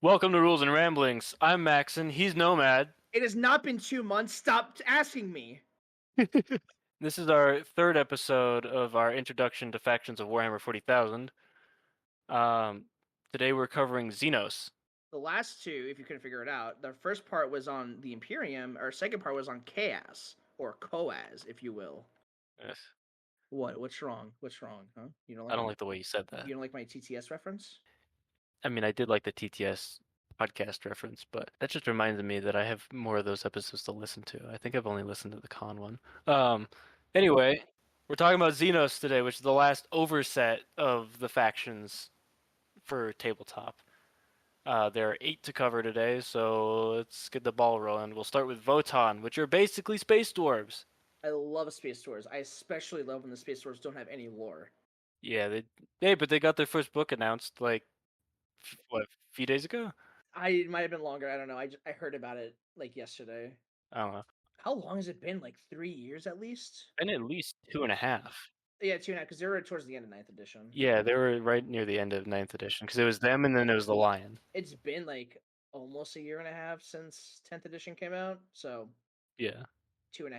Welcome to Rules and Ramblings. I'm Maxen. He's Nomad. It has not been 2 months. Stop asking me. This is our third episode of our introduction to factions of Warhammer 40,000. Um, Today we're covering Xenos. The last two, if you couldn't figure it out, the first part was on the Imperium, or second part was on Chaos, or Coaz, if you will. Yes. What? What's wrong? What's wrong? Huh? You don't I don't my, like the way you said that. you don't like my TTS reference? I mean, I did like the TTS podcast reference, but that just reminded me that I have more of those episodes to listen to. I think I've only listened to the con one. Anyway, we're talking about Xenos today, which is the last overset of the factions for Tabletop. There are 8 to cover today, so let's get the ball rolling. We'll start with Votann, which are basically space dwarves. I love Space Tours. I especially love when the Space Tours don't have any lore. Yeah, but they got their first book announced like what, a few days ago? It might have been longer. I don't know. I heard about it like yesterday. I don't know. How long has it been? Like 3 years at least? Been at least 2.5. Yeah, 2.5, because they were towards the end of 9th edition. Yeah, they were right near the end of ninth edition because it was them and then it was the Lion. It's been like almost a year and a half since 10th edition came out, so Yeah. 3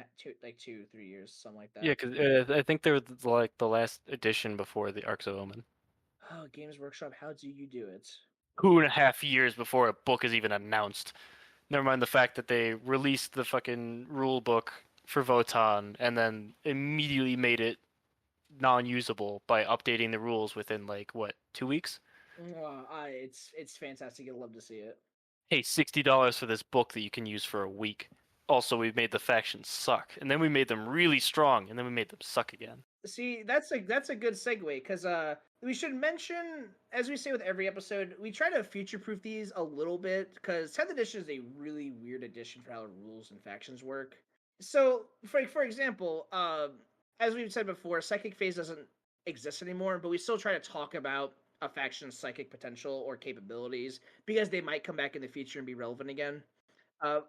years, something like Yeah, that. because I think they were like the last edition before the Arcs of Omen. Oh, Games Workshop, how do you do it? 2.5 years before a book is even announced. Never mind the fact that they released the fucking rule book for Votann and then immediately made it non-usable by updating the rules within like what, 2 weeks? It's fantastic. I'd love to see it. Hey, $60 for this book that you can use for a week. Also, we made the factions suck, and then we made them really strong, and then we made them suck again. See, that's a good segue, because we should mention, as we say with every episode, we try to future-proof these a little bit, because 10th edition is a really weird edition for how the rules and factions work. So, for example, as we've said before, Psychic Phase doesn't exist anymore, but we still try to talk about a faction's psychic potential or capabilities, because they might come back in the future and be relevant again. Uh,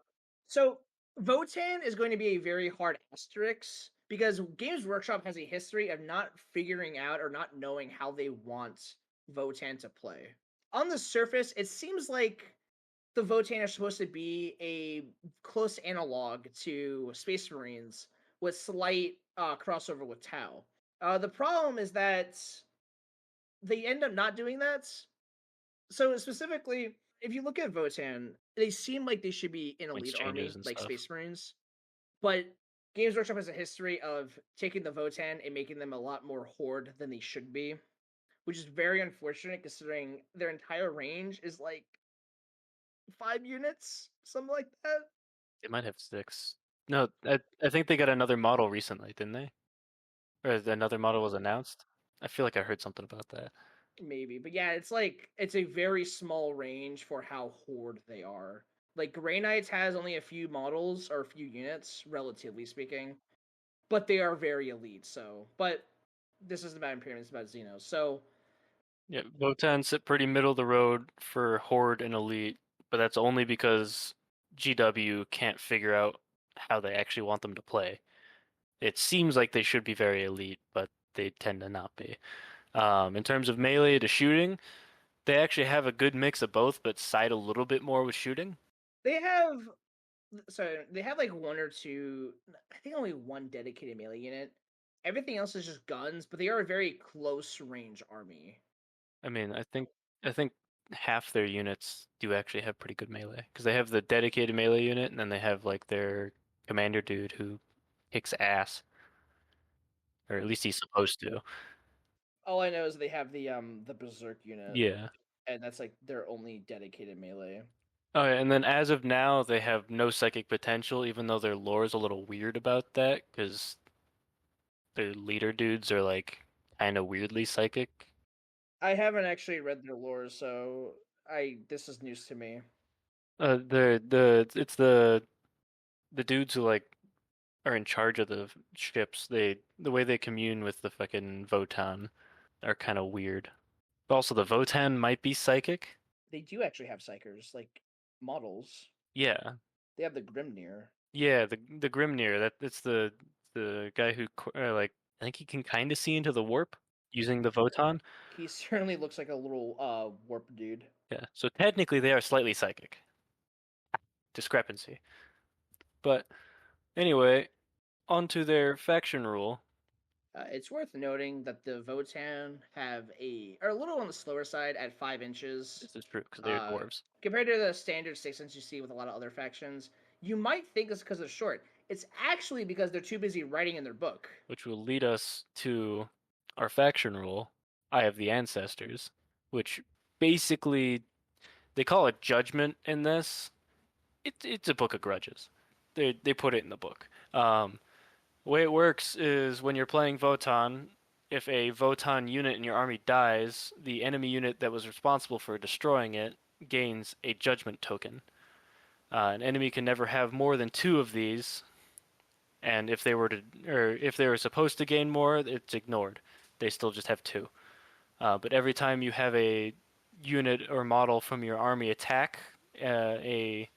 so Votann is going to be a very hard asterisk, because Games Workshop has a history of not figuring out or not knowing how they want Votann to play. On the surface, it seems like the Votann are supposed to be a close analog to Space Marines with slight crossover with Tau. The problem is that they end up not doing that. So specifically, if you look at Votann, they seem like they should be an elite army, Exchanges and like stuff. Space Marines. But Games Workshop has a history of taking the Votann and making them a lot more horde than they should be, which is very unfortunate considering their entire range is like 5 units, something like that. They might have 6. No, I think they got another model recently, didn't they? Or another model was announced? I feel like I heard something about that. Maybe, but yeah, it's a very small range for how horde they are. Like Grey Knights has only a few models or a few units, relatively speaking, but they are very elite. So, but this isn't about Imperium; it's about Xenos. So, Yeah, Votann sit pretty middle of the road for Horde and Elite, but that's only because GW can't figure out how they actually want them to play. It seems like they should be very elite, but they tend to not be. In terms of melee to shooting, they actually have a good mix of both, but side a little bit more with shooting. they have they have like one or two. I think only one dedicated melee unit. Everything else is just guns, but they are a very close range army. I mean, I think half their units do actually have pretty good melee because they have the dedicated melee unit, and then they have like their commander dude who kicks ass, or at least he's supposed to. All I know is they have the Berserk unit, Yeah. and that's like their only dedicated melee. Okay, and then as of now, they have no psychic potential, even though their lore is a little weird about that, because their leader dudes are like kind of weirdly psychic. I haven't actually read their lore, so this is news to me. It's the dudes who like are in charge of the ships. The way they commune with the fucking Votann are kind of weird. But also, the Votann might be psychic. They do actually have psychers, like models. Yeah, They have the Grimnir. yeah. The Grimnir. It's the guy who like I think he can kind of see into the warp. using the Votann. He certainly looks like a little warp dude. Yeah, so technically they are slightly psychic. Discrepancy. But anyway, onto their faction rule. It's worth noting that the Votann are a little on the slower side at 5 inches. This is true because they are dwarves. Compared to the standard 6 inch you see with a lot of other factions. You might think it's because they're short. It's actually because they're too busy writing in their book. Which will lead us to our faction rule. I have the ancestors, which basically they call it judgment in this. It's a book of grudges. They put it in the book. The way it works is when you're playing Votann, if a Votann unit in your army dies, the enemy unit that was responsible for destroying it gains a judgment token. An enemy can never have more than 2 of these, and if they were supposed to gain more, it's ignored. They still just have 2. But every time you have a unit or model from your army attack a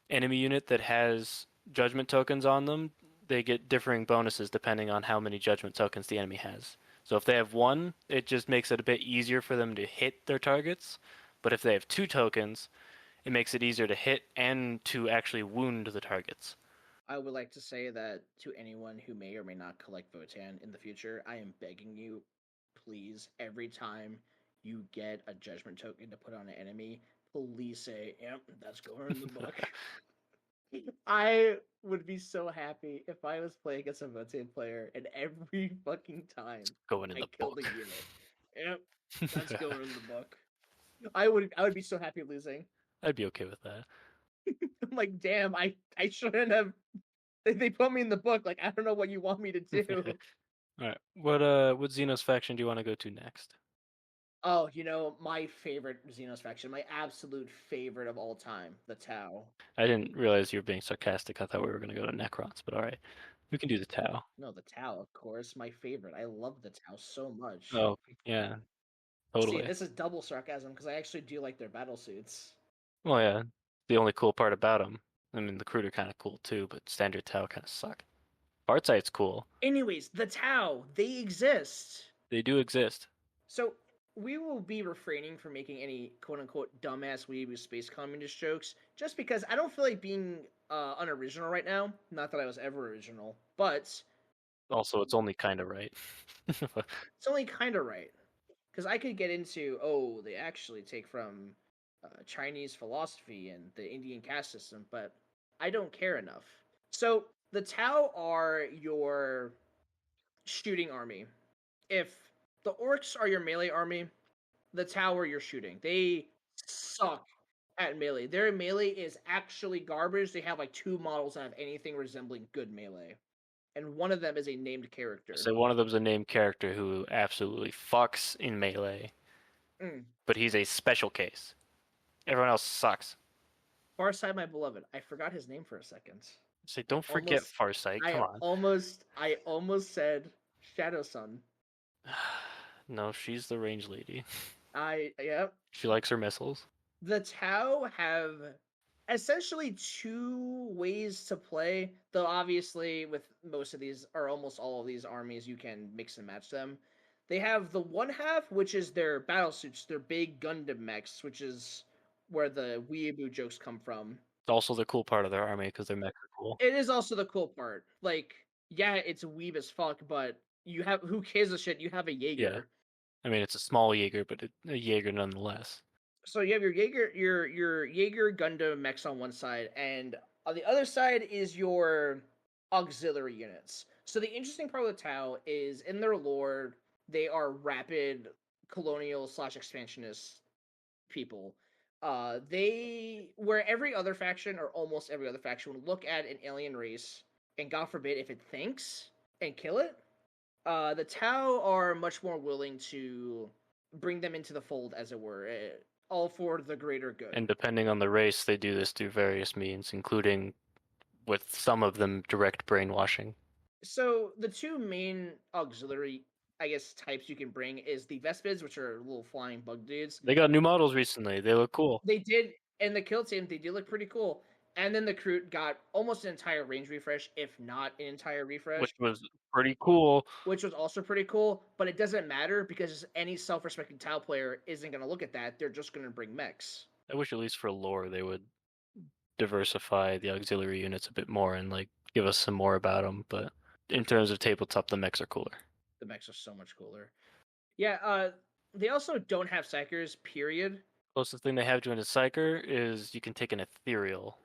enemy unit that has judgment tokens on them, they get differing bonuses depending on how many judgment tokens the enemy has. So if they have 1, it just makes it a bit easier for them to hit their targets. But if they have 2 tokens, it makes it easier to hit and to actually wound the targets. I would like to say that to anyone who may or may not collect Votann in the future, I am begging you, please, every time you get a judgment token to put on an enemy, please say, "Yep, that's going in the book." I would be so happy if I was playing against a Votann player and every fucking time Going in I the killed book. a unit. Yep, that's going in the book. I would be so happy losing. I'd be okay with that. I'm like, damn, I shouldn't have. They put me in the book. Like, I don't know what you want me to do. All right. What Xenos faction do you want to go to next? Oh, my favorite Xenos faction, my absolute favorite of all time, the Tau. I didn't realize you were being sarcastic. I thought we were going to go to Necrons, but all right. We can do the Tau. No, the Tau, of course, my favorite. I love the Tau so much. Oh, yeah. See, Totally. this is double sarcasm because I actually do like their battle suits. Well, yeah. The only cool part about them, I mean, the Cruder kind of cool too, but standard Tau kind of suck. Farsight's cool. Anyways, the Tau, they exist. They do exist. So we will be refraining from making any quote unquote dumbass weeb space communist jokes just because I don't feel like being unoriginal right now. Not that I was ever original, but Also, it's only kind of right. it's only kind of right. Because I could get into, oh, they actually take from Chinese philosophy and the Indian caste system, but I don't care enough. So the Tau are your shooting army. If the Orks are your melee army, the Tau are your shooting. They suck at melee. Their melee is actually garbage. They have like 2 models that have anything resembling good melee. And one of them is a named character. So one of them's a named character who absolutely fucks in melee, but he's a special case. Everyone else sucks. Farsight, my beloved. I forgot his name for a second. So don't forget Farsight. Come on. I almost said Shadow Sun. No, she's the range lady. Yep. She likes her missiles. The Tau have essentially 2 ways to play, though obviously with most of these, or almost all of these armies, you can mix and match them. They have the one half, which is their battle suits, their big Gundam mechs, which is where the weeaboo jokes come from. It's also the cool part of their army because their mechs are cool. It is also the cool part. Like, yeah, it's weeb as fuck, but who cares a shit? You have a Jaeger. Yeah. I mean, it's a small Jaeger, but a Jaeger nonetheless. So you have your Jaeger Gundam mechs on one side, and on the other side is your auxiliary units. So the interesting part of the Tau is in their lore, they are rapid colonial / expansionist people. Where every other faction or almost every other faction would look at an alien race and God forbid if it thinks and kill it, the Tau are much more willing to bring them into the fold, as it were, all for the greater good. And depending on the race, they do this through various means, including with some of them direct brainwashing. So the 2 main auxiliary, I guess, types you can bring is the Vespids, which are little flying bug dudes. They got new models recently. They look cool. They did, and the kill team, they do look pretty cool. And then the Kroot got almost an entire range refresh, if not an entire refresh, which was pretty cool. which was also pretty cool. But it doesn't matter because any self-respecting Tau player isn't going to look at that. They're just going to bring mechs. I wish at least for lore they would diversify the auxiliary units a bit more and like give us some more about them. But in terms of tabletop, the mechs are cooler. The mechs are so much cooler. Yeah, they also don't have psychers, period. Closest thing they have to an psyker is you can take an ethereal,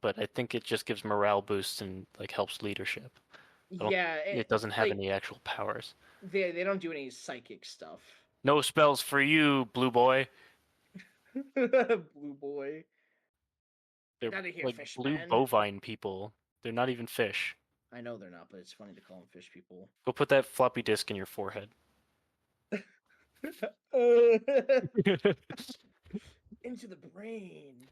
but I think it just gives morale boosts and like helps leadership. Yeah, It doesn't have like, any actual powers. They don't do any psychic stuff. No spells for you, blue boy. Blue boy. They're Get outta here, like fish blue man. bovine people. They're not even fish. I know they're not, but it's funny to call them fish people. Go put that floppy disk in your forehead. Into the brain.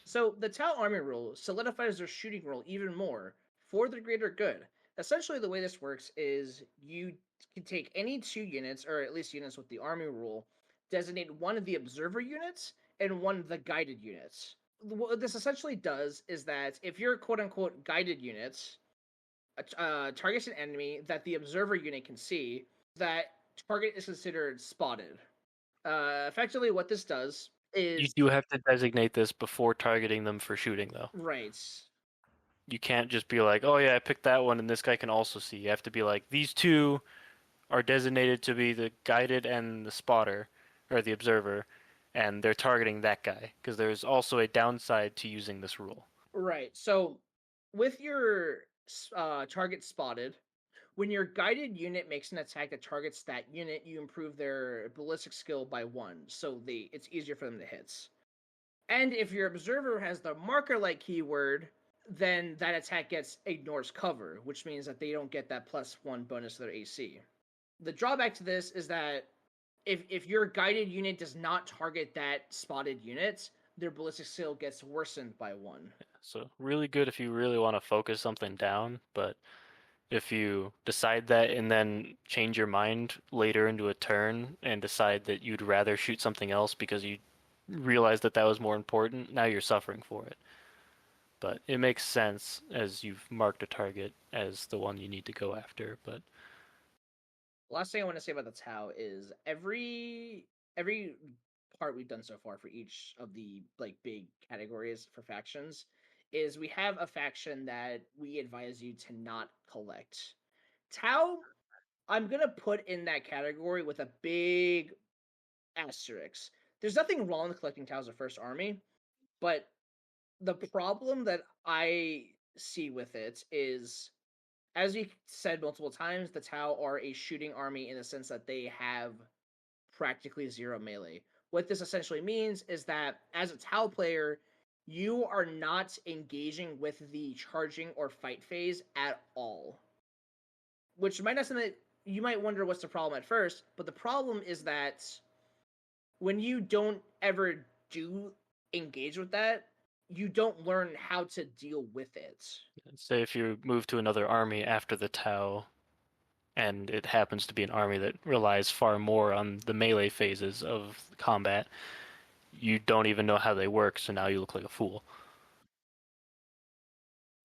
So the Tau army rule solidifies their shooting role even more for the greater good. Essentially, the way this works is you can take any 2 units, or at least units with the army rule, designate one of the observer units and one of the guided units. What this essentially does is that if you're quote unquote guided units, targets an enemy that the observer unit can see, that target is considered spotted. Effectively, what this does is You do have to designate this before targeting them for shooting, though. right. You can't just be like, oh yeah, I picked that one and this guy can also see. You have to be like, these two are designated to be the guided and the spotter, or the observer, and they're targeting that guy. Because there's also a downside to using this rule. Right. So, with your target spotted, when your guided unit makes an attack that targets that unit, you improve their ballistic skill by 1, so it's easier for them to hit. And if your observer has the marker-like keyword, then that attack ignores cover, which means that they don't get that +1 bonus to their AC. The drawback to this is that if your guided unit does not target that spotted unit, their ballistic skill gets worsened by 1. So really good if you really want to focus something down, but if you decide that and then change your mind later into a turn and decide that you'd rather shoot something else because you realize that that was more important, now you're suffering for it. But it makes sense as you've marked a target as the one you need to go after. But last thing I want to say about the Tau is every part we've done so far for each of the like big categories for factions is we have a faction that we advise you to not collect. Tau, I'm gonna put in that category with a big asterisk. There's nothing wrong with collecting Tau as a first army, but the problem that I see with it is, as we said multiple times, the Tau are a shooting army in the sense that they have practically 0 melee. What this essentially means is that as a Tau player, you are not engaging with the charging or fight phase at all. Which might not something that you might wonder what's the problem at first, but the problem is that when you don't ever do engage with that, you don't learn how to deal with it. say if you move to another army after the Tau, and it happens to be an army that relies far more on the melee phases of combat, you don't even know how they work, so now you look like a fool.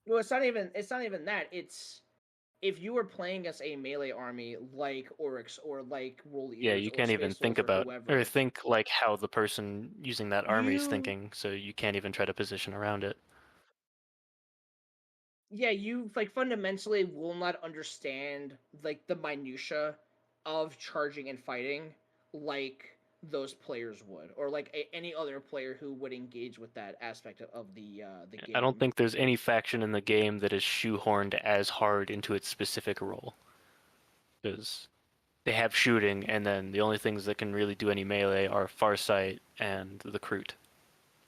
Well, it's not even that. It's if you were playing as a melee army like Orks or like Rule Eaters, Yeah, you can't even think about or think like how the person using that army is thinking, so you can't even try to position around it. Yeah, you like fundamentally will not understand like the minutia of charging and fighting like those players would, or like any other player who would engage with that aspect of the game. I don't think there's any faction in the game that is shoehorned as hard into its specific role, because they have shooting, and then the only things that can really do any melee are Farsight and the Kroot.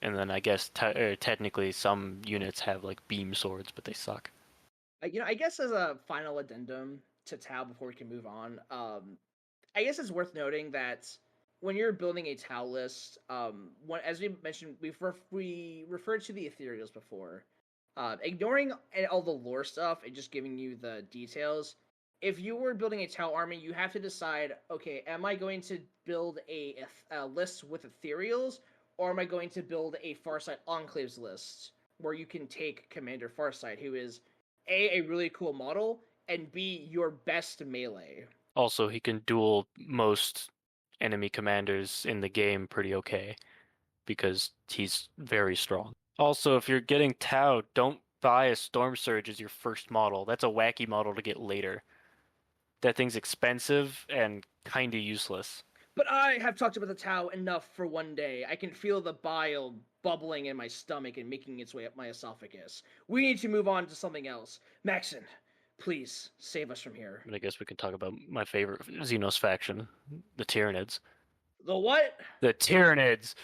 And then I guess technically some units have like beam swords, but they suck. I guess as a final addendum to Tau before we can move on, I guess it's worth noting that when you're building a Tau list, as we mentioned, we referred to the ethereals before. Ignoring all the lore stuff and just giving you the details, if you were building a Tau army, you have to decide, okay, am I going to build a list with ethereals, or am I going to build a Farsight Enclaves list where you can take Commander Farsight, who is a really cool model, and B, your best melee. Also, he can duel most enemy commanders in the game pretty okay because he's very strong. Also, if you're getting Tau, don't buy a Storm Surge as your first model. That's a wacky model to get later. That thing's expensive and kinda useless. But I have talked about the Tau enough for one day. I can feel the bile bubbling in my stomach and making its way up my esophagus. We need to move on to something else. Maxen, please save us from here. I guess we can talk about my favorite Xenos faction, the Tyranids. The what? The Tyranids!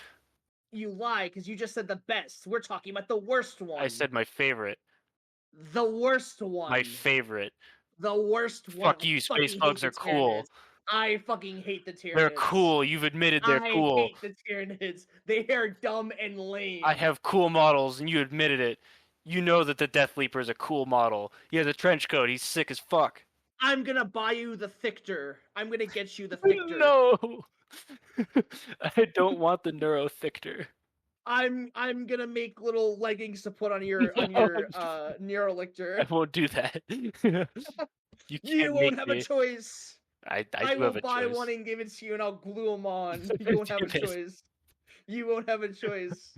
You lie, because you just said the best. We're talking about the worst one. I said my favorite. The worst one. My favorite. The worst one. Fuck you, space bugs are cool. I fucking hate the Tyranids. They're cool. You've admitted they're cool. I hate the Tyranids. They are dumb and lame. I have cool models, and you admitted it. You know that the Death Leaper is a cool model. He has a trench coat. He's sick as fuck. I'm gonna buy you the Thictor. I'm gonna get you the Thictor. No! I don't want the Neurothictor. I'm gonna make little leggings to put on your Neurolictor. I won't do that. You won't have a choice. I do will have a buy choice. one and give it to you, and I'll glue them on. You won't have a choice. You won't have a choice.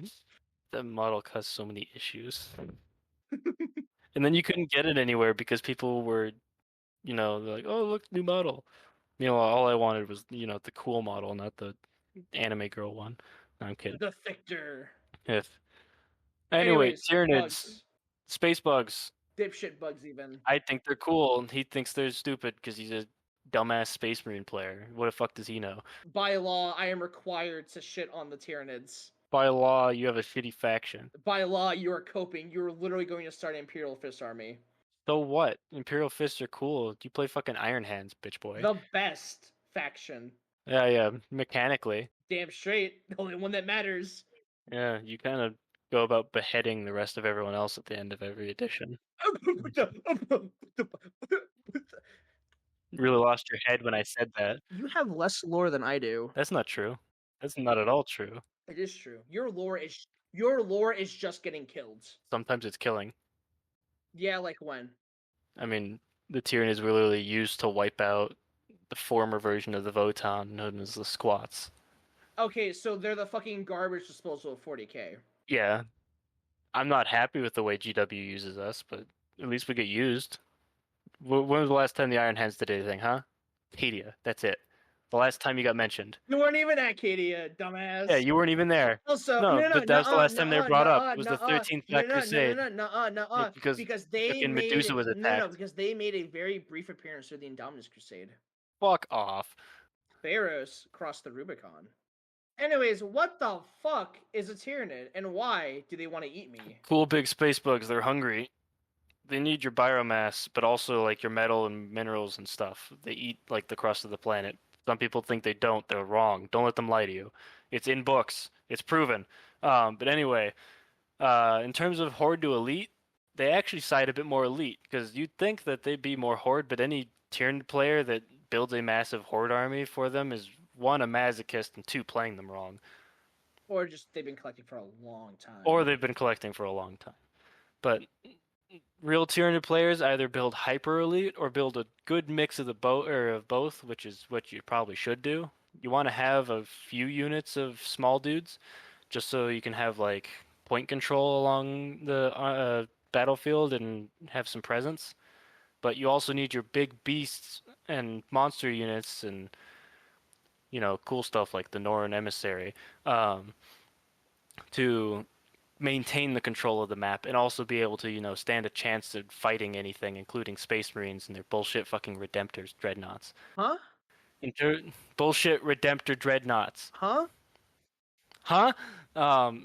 The model caused so many issues. And then you couldn't get it anywhere because people were, they're like, oh, look, new model. All I wanted was, the cool model, not the anime girl one. No, I'm kidding. The Thictor. Anyway, Tyranids. Bugs. Space bugs. Dipshit bugs, even. I think they're cool, and he thinks they're stupid because he's a dumbass Space Marine player. What the fuck does he know? By law, I am required to shit on the Tyranids. By law, you have a shitty faction. By law, you are coping. You are literally going to start an Imperial Fist army. So what? Imperial Fists are cool. You play fucking Iron Hands, bitch boy. The best faction. Yeah, mechanically. Damn straight. The only one that matters. Yeah, you kind of go about beheading the rest of everyone else at the end of every edition. Really lost your head when I said that. You have less lore than I do. That's not true. That's not at all true. It is true. Your lore is just getting killed. Sometimes it's killing. Yeah, like when? I mean, the Tyranids were literally used to wipe out the former version of the Votann known as the Squats. Okay, so they're the fucking garbage disposal of 40k. Yeah. I'm not happy with the way GW uses us, but at least we get used. When was the last time the Iron Hands did anything, huh? Cadia, that's it. The last time you got mentioned. You weren't even at Cadia, dumbass. Yeah, you weren't even there. Also, but that was the last time they were brought up. It was the 13th Black Crusade. Because they made Medusa was attacked. because they made a very brief appearance through the Indominus Crusade. Fuck off. Pharaohs crossed the Rubicon. Anyways, what the fuck is a Tyranid, and why do they want to eat me? Cool big space bugs, they're hungry. They need your biomass, but also like your metal and minerals and stuff. They eat like the crust of the planet. Some people think they don't. They're wrong. Don't let them lie to you. It's in books. It's proven. But anyway, in terms of Horde to Elite, they actually side a bit more Elite, because you'd think that they'd be more Horde, but any Tyranid player that builds a massive Horde army for them is, one, a masochist, and two, playing them wrong. Or just they've been collecting for a long time. Or they've been collecting for a long time. But real Tyranid players either build hyper elite or build a good mix of of both, which is what you probably should do. You want to have a few units of small dudes, just so you can have like point control along the battlefield and have some presence. But you also need your big beasts and monster units and cool stuff like the Northern Emissary to maintain the control of the map and also be able to, stand a chance at fighting anything, including Space Marines and their bullshit fucking Redemptors, Dreadnoughts. Huh? Bullshit Redemptor Dreadnoughts. Huh? Huh?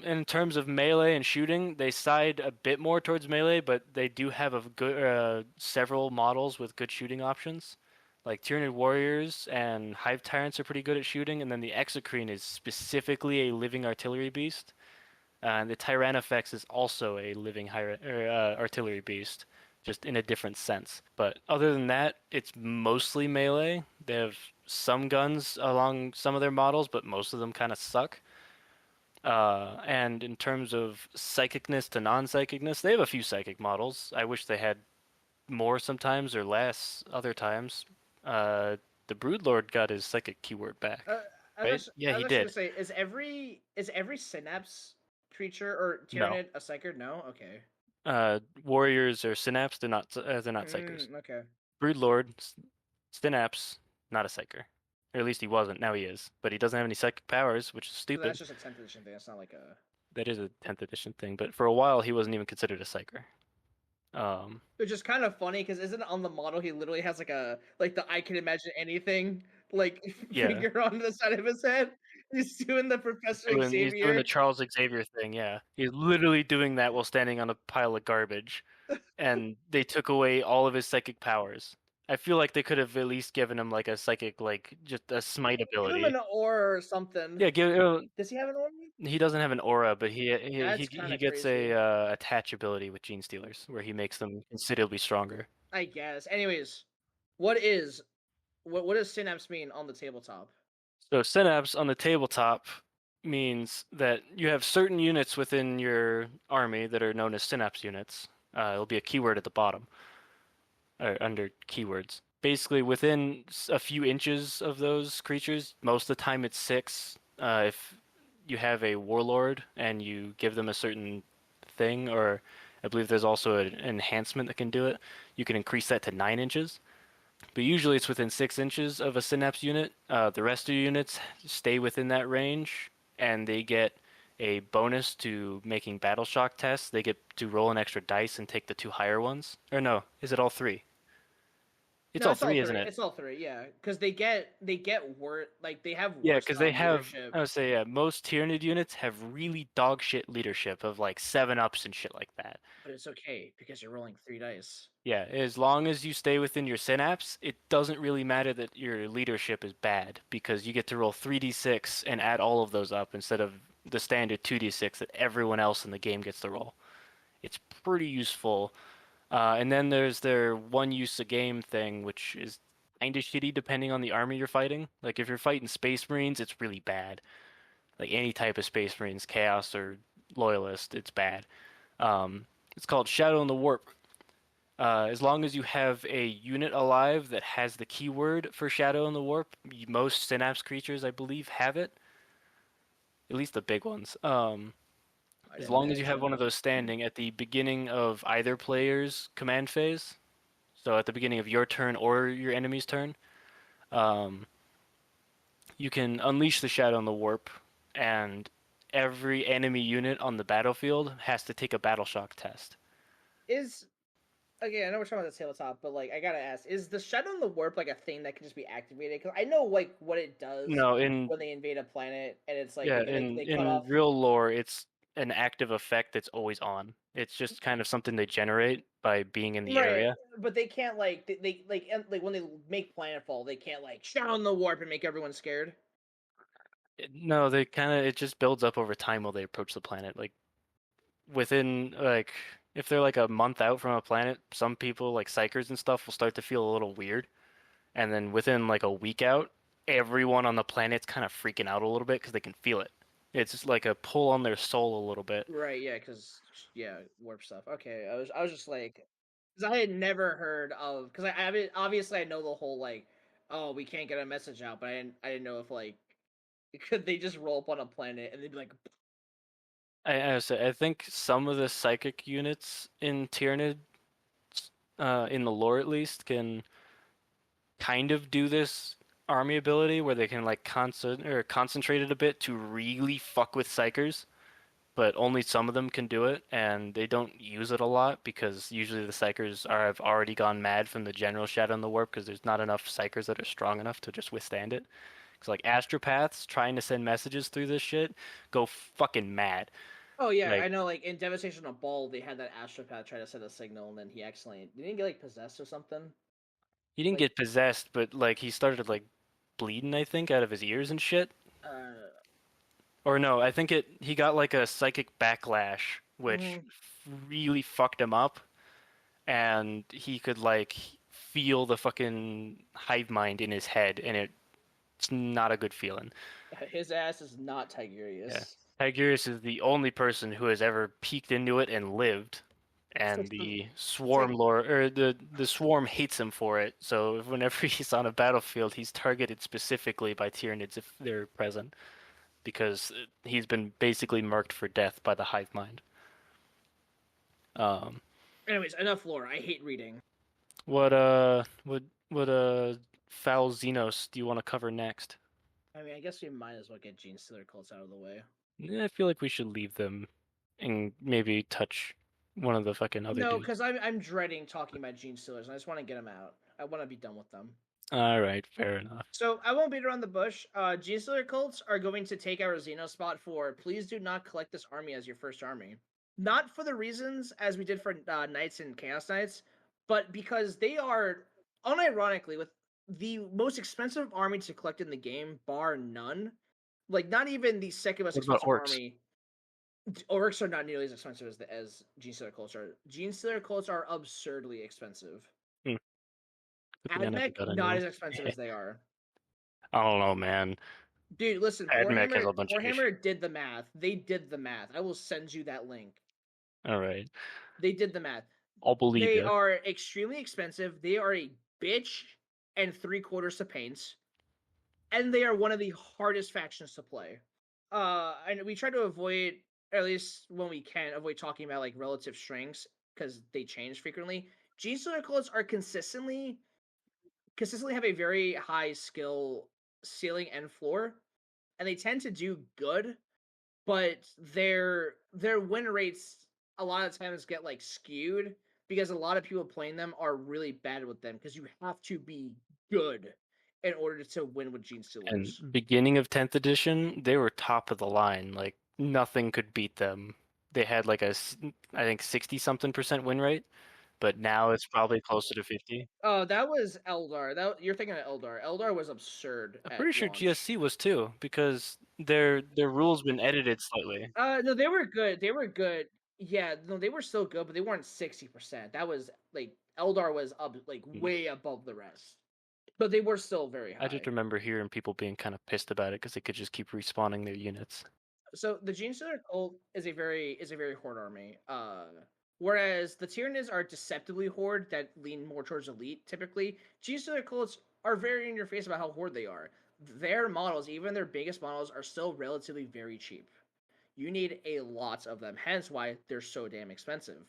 In terms of melee and shooting, they side a bit more towards melee, but they do have a good several models with good shooting options. Like Tyranid Warriors and Hive Tyrants are pretty good at shooting, and then the Exocrine is specifically a living artillery beast. And the Tyrannofex is also a living artillery beast, just in a different sense. But other than that, it's mostly melee. They have some guns along some of their models, but most of them kind of suck. And in terms of psychicness to non-psychicness, they have a few psychic models. I wish they had more sometimes or less other times. The Broodlord got his psychic keyword back, Uh, right? Yeah, I was he actually gonna did. say, is every synapse creature or No. Tyranid a psyker? No. Okay. Warriors or Synapse, they're not psychers. Okay. Broodlord, Synapse, not a psyker. Or at least he wasn't. Now he is. But he doesn't have any psychic powers, which is So that's stupid. just a 10th edition thing. It's not like a. That is a 10th edition thing. But for a while, he wasn't even considered a psyker. Um, Which is kind of funny because isn't it on the model he literally has like the I can imagine anything like yeah. finger on the side of his head. He's doing the Professor He's doing the Xavier. Charles Xavier thing, yeah. He's literally doing that while standing on a pile of garbage. And they took away all of his psychic powers. I feel like they could have at least given him like a psychic, like just a smite Give him ability. an aura or something. Yeah, Does he have an aura? he doesn't have an aura, but That's kind he of gets crazy. a attach ability with Genestealers, where he makes them considerably stronger. I guess. Anyways, what is what does synapse mean on the tabletop? So Synapse on the tabletop means that you have certain units within your army that are known as Synapse units. It'll be a keyword at the bottom, or under keywords. Basically, within a few inches of those creatures, most of the time it's six. If you have a warlord and you give them a certain thing, or I believe there's also an enhancement that can do it, you can increase that to 9 inches. But usually it's within 6 inches of a synapse unit. The rest of your units stay within that range, and they get a bonus to making battle shock tests. They get to roll an extra dice and take the two higher ones. Or no, is it all three? It's No, all it's all three, isn't three. it? It's all three. Yeah, because they get word like they have Yeah, worse because they have, leadership, I would say, most Tyranid units have really dog shit leadership of like 7-ups and shit like that. but it's okay because you're rolling 3 dice. Yeah, as long as you stay within your synapse, it doesn't really matter that your leadership is bad because you get to roll 3d6 and add all of those up instead of the standard 2d6 that everyone else in the game gets to roll. It's pretty useful. And then there's their one use a game thing, which is kind of shitty depending on the army you're fighting. Like if you're fighting Space Marines, it's really bad. Like any type of Space Marines, Chaos or Loyalist, it's bad. It's called Shadow in the Warp. As long as you have a unit alive that has the keyword for Shadow in the Warp, most Synapse creatures, I believe, have it. At least the big ones. I'd As long as you have one imagine. of those standing at the beginning of either player's command phase, so at the beginning of your turn or your enemy's turn, um, you can unleash the Shadow in the Warp, and every enemy unit on the battlefield has to take a battle shock test. Is again, I know we're talking about the tabletop, but like I gotta ask: is the Shadow in the Warp like a thing that can just be activated? Because I know like what it does No, in when they invade a planet, and it's like Yeah, they cut in off. real lore, it's an active effect that's always on. It's just kind of something they generate by being in the Right, area. but they can't like like when they make planetfall, they can't like Shadow in the Warp and make everyone scared. No, they kind of it just builds up over time while they approach the planet. Like within like if they're like a month out from a planet, some people like psychers and stuff will start to feel a little weird, and then within like a week out, everyone on the planet's kind of freaking out a little bit because they can feel it. It's just like a pull on their soul a little bit. Right, yeah, because yeah, warp stuff. Okay, I was just like, because I had never heard of, because I mean, obviously I know the whole like, oh, we can't get a message out, but I didn't know if like, could they just roll up on a planet and they'd be like, I think some of the psychic units in Tyranid, in the lore at least, can kind of do this army ability where they can like concentrate it a bit to really fuck with psychers, but only some of them can do it, and they don't use it a lot because usually the psychers have already gone mad from the general Shadow in the Warp because there's not enough psychers that are strong enough to just withstand it. Because like astropaths trying to send messages through this shit go fucking mad. oh yeah, Like I know, like in Devastation of Ball, they had that astropath try to send a signal, and then he accidentally didn't he get like possessed or something. he didn't Like, get possessed, but like he started like bleeding, I think, out of his ears and shit. uh, Or no, I think it he got like a psychic backlash, which mhm. really fucked him up, and he could like feel the fucking hive mind in his head, and it's not a good feeling. His ass is not Yeah. Tigurius. Tigurius is the only person who has ever peeked into it and lived, So and it's, the it's swarm like lord or the swarm hates him for it. So whenever he's on a battlefield, he's targeted specifically by Tyranids if they're present, because he's been basically marked for death by the hive mind. Um, anyways, enough lore. I hate reading. what foul Xenos do you want to cover next? I mean, I guess we might as well get Genestealer Cults out of the way. I feel like we should leave them and maybe touch one of the fucking other No, dudes. because I'm dreading talking about Genestealers, and I just want to get them out. I want to be done with them. All right, fair enough. So I won't beat around the bush. Genestealer Cults are going to take our Xeno spot for please do not collect this army as your first army. Not for the reasons as we did for Knights and Chaos Knights, but because they are, unironically, with the most expensive army to collect in the game, bar none. Like, not even the second most What about expensive orcs? army. Orcs are not nearly as expensive as Genestealer Cults are. Genestealer Cults are absurdly expensive. Hmm. Good thing I never Admech, got into not them. as expensive as they are. I don't know, man. Dude, listen, AdMech has Warhammer a bunch of issues. Warhammer did the math. They did the math. I will send you that link. All right, They did the math. I'll believe They you. are extremely expensive. They are a bitch and 3/4 to paint. And they are one of the hardest factions to play. And we try to avoid, at least when we can, avoid talking about like relative strengths because they change frequently. Genestealer Cults are consistently have a very high skill ceiling and floor, and they tend to do good, but their win rates a lot of times get like skewed because a lot of people playing them are really bad with them because you have to be good in order to win with And Genestealers. beginning of 10th edition, they were top of the line. Like nothing could beat them. They had like I think 60 something percent win rate, but now it's probably closer to 50. Oh, that was Eldar. That you're thinking of Eldar. Eldar was absurd I'm at pretty sure launch. GSC was too, because their rules been edited slightly. No, they were good. They were good. Yeah, no, they were still good, but they weren't 60%. That was like Eldar was up like Hmm. way above the rest. But they were still very I just high. remember hearing people being kind of pissed about it because they could just keep respawning their units. So the Genestealer Cult is a very horde army. Whereas the Tyranids are deceptively horde that lean more towards elite. Typically, Genestealer Cults are very in your face about how horde they are. Their models, even their biggest models, are still relatively very cheap. You need a lot of them, hence why they're so damn expensive.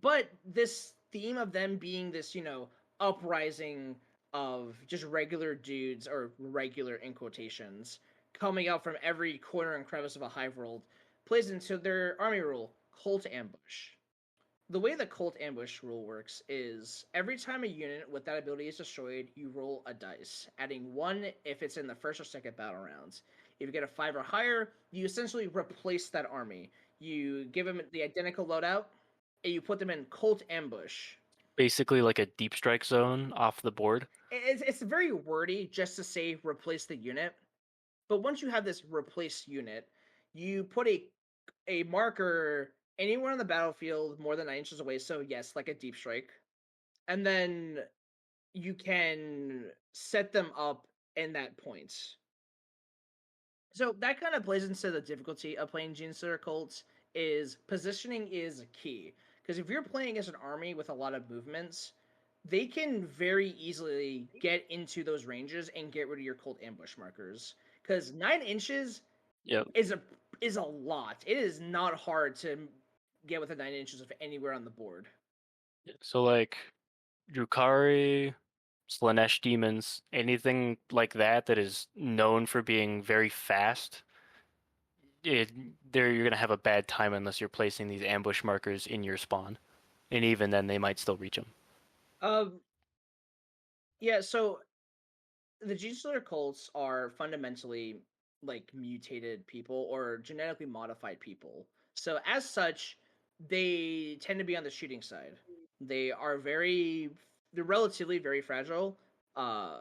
But this theme of them being this, uprising of just regular dudes or regular in quotations coming out from every corner and crevice of a hive world plays into their army rule, cult ambush. The way the cult ambush rule works is every time a unit with that ability is destroyed, you roll a dice, adding one if it's in the first or second battle rounds. If you get a 5 or higher, you essentially replace that army. You give them the identical loadout, and you put them in cult ambush. Basically like a deep strike zone off the board. It's very wordy just to say replace the unit, but once you have this replace unit, you put a marker anywhere on the battlefield more than 9 inches away. So yes, like a deep strike, and then you can set them up in that point. So that kind of plays into the difficulty of playing Genestealer Cults. Is positioning is key because if you're playing as an army with a lot of movements, they can very easily get into those ranges and get rid of your cult ambush markers. Because 9 inches Yep. is a lot. It is not hard to get within 9 inches of anywhere on the board. So like Drukhari, Slanesh demons, anything like that is known for being very fast. It, you're gonna have a bad time unless you're placing these ambush markers in your spawn, and even then they might still reach them. Um, yeah. So the Genestealer cults are fundamentally like mutated people or genetically modified people. So as such, they tend to be on the shooting side. They are they're relatively very fragile. Uh,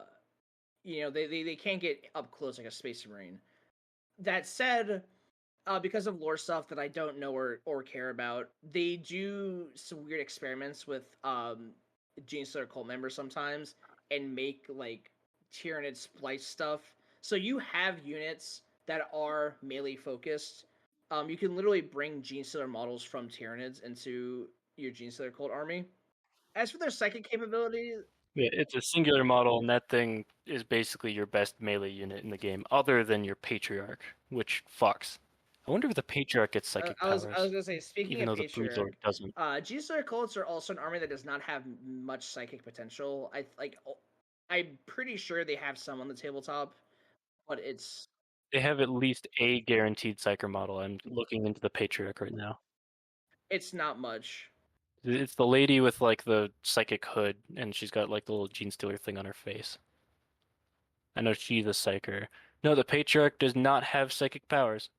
they can't get up close like a space marine. That said, because of lore stuff that I don't know or care about, they do some weird experiments with Genestealer cult members sometimes and make like Tyranid splice stuff. So you have units that are melee focused. You can literally bring Genestealer models from Tyranids into your Genestealer Cult army. As for their psychic capability, Yeah, it's a singular model, and that thing is basically your best melee unit in the game, other than your Patriarch, which fucks. I wonder if the Patriarch gets psychic I was powers, gonna say, speaking even of though the Broodlord Patriarch, doesn't. Genestealer Cults are also an army that does not have much psychic potential. I'm pretty sure they have some on the tabletop, but They have at least a guaranteed Psyker model. I'm looking into the Patriarch right now. it's not much. It's the lady with like the psychic hood, and she's got like the little Gene Stealer thing on her face. I know she's a Psyker. No, the Patriarch does not have psychic powers.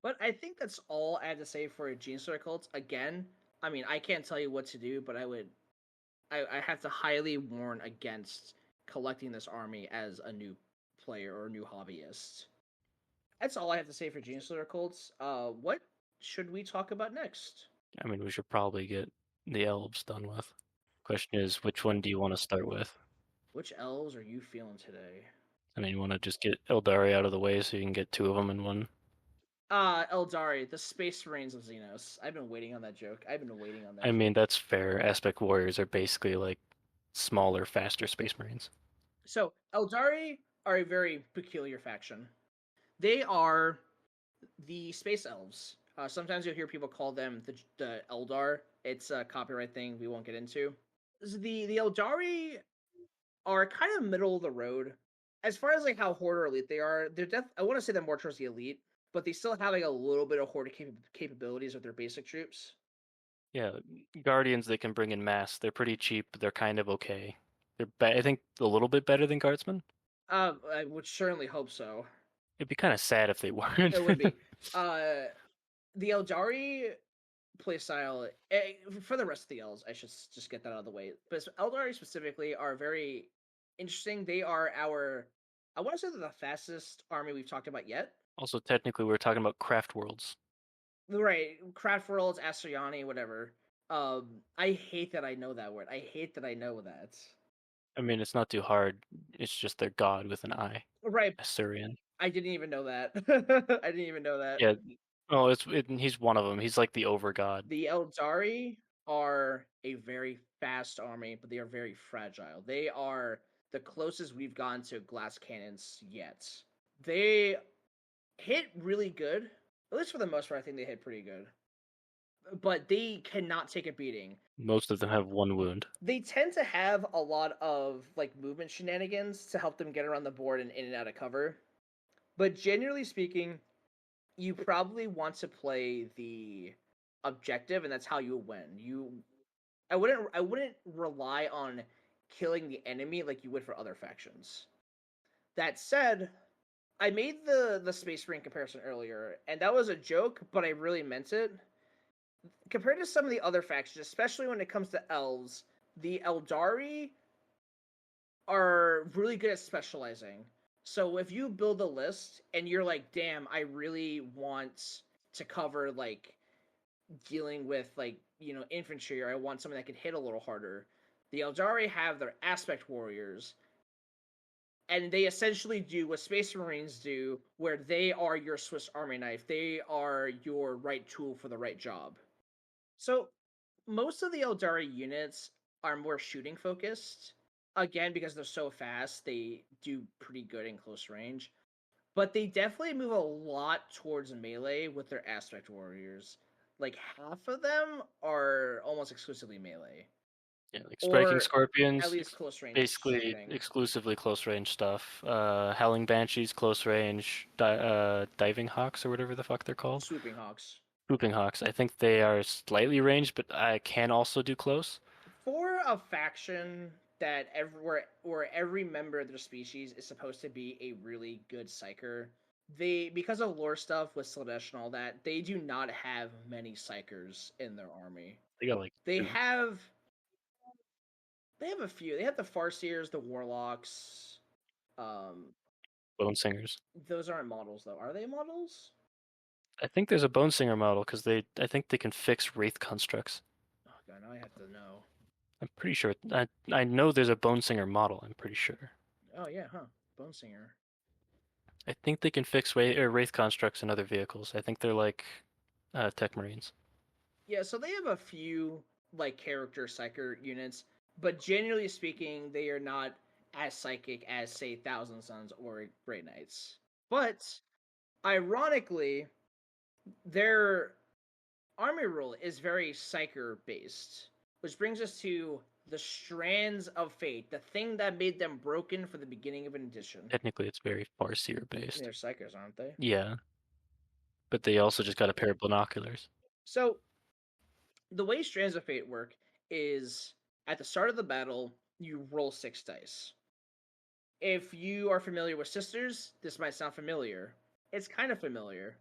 But I think that's all I have to say for Genestealer Cults. Again, I mean, I can't tell you what to do, but I have to highly warn against collecting this army as a new player or a new hobbyist. That's all I have to say for Genestealer Cults. What should we talk about next? I mean, we should probably get the elves done with. Question is, which one do you want to start with? Which elves are you feeling today? I mean, you want to just get Eldari out of the way so you can get two of them in one. Aeldari, the Space Marines of Xenos. I've been waiting on that joke. I've been waiting on that I joke. mean, that's fair. Aspect Warriors are basically like smaller, faster Space Marines. So, Aeldari are a very peculiar faction. They are the Space Elves. Sometimes you'll hear people call them the Eldar. It's a copyright thing we won't get into. The Eldari are kind of middle of the road as far as like how horde or elite they are. I want to say they're more towards the elite, but they still have like a little bit of horde capabilities with their basic troops. Yeah, Guardians they can bring in mass. They're pretty cheap. They're kind of okay. I think a little bit better than Guardsmen. I would certainly hope so. It'd be kind of sad if they weren't. It would be. Uh, the Eldari playstyle for the rest of the elves, I should just get that out of the way. But Eldari specifically are very interesting. They are I want to say they're the fastest army we've talked about yet. Also, technically, we were talking about craft worlds. Right, Craft Worlds, Astroyani, whatever. I hate that I know that word. I hate that I know that. I mean, it's not too hard. It's just their god with an eye. Right, Assyrian. I didn't even know that. I didn't even know that. Yeah. Oh, he's one of them. He's like the over god. The Eldari are a very fast army, but they are very fragile. They are the closest we've gotten to glass cannons yet. They hit really good. At least for the most part, I think they hit pretty good. But they cannot take a beating. Most of them have one wound. They tend to have a lot of like movement shenanigans to help them get around the board and in and out of cover. But generally speaking, you probably want to play the objective, and that's how you win. I wouldn't rely on killing the enemy like you would for other factions. That said, I made the Space Marine comparison earlier, and that was a joke, but I really meant it. Compared to some of the other factions, especially when it comes to elves, the Eldari are really good at specializing. So if you build a list and you're like, damn, I really want to cover like dealing with like, infantry, or I want something that can hit a little harder, the Eldari have their aspect warriors, and they essentially do what Space Marines do, where they are your Swiss Army knife. They are your right tool for the right job. So most of the Eldari units are more shooting focused. Again, because they're so fast, they do pretty good in close range. But they definitely move a lot towards melee with their aspect warriors. Like half of them are almost exclusively melee. Yeah, like Striking Or at Scorpions, least close range basically shooting. exclusively close range stuff. Howling Banshees, close range. Diving Hawks or whatever the fuck they're called. Swooping Hawks. Swooping Hawks. I think they are slightly ranged, but I can also do close. For a faction that where every member of their species is supposed to be a really good psyker, they, because of lore stuff with Sladesh and all that, they do not have many psykers in their army. They got like They two. have they have a few. They have the Farseers, the Warlocks. Um, Bone Singers. those aren't models though. Are they models? I think there's a Bone Singer model because I think they can fix Wraith constructs. Oh god, now I have to know. I'm pretty sure. I know there's a Bone Singer model. I'm pretty sure. Oh yeah, huh? Bone Singer. I think they can fix wraith constructs in other vehicles. I think they're like tech marines. Yeah, so they have a few like character psyker units, but generally speaking, they are not as psychic as say Thousand Sons or Grey Knights. But ironically, their army rule is very psyker based, which brings us to the Strands of Fate, the thing that made them broken for the beginning of an edition. Technically, it's very Farseer based. They're psychers, aren't they? Yeah, but they also just got a pair of binoculars. So the way Strands of Fate work is at the start of the battle, you roll 6 dice. If you are familiar with Sisters, this might sound familiar. It's kind of familiar.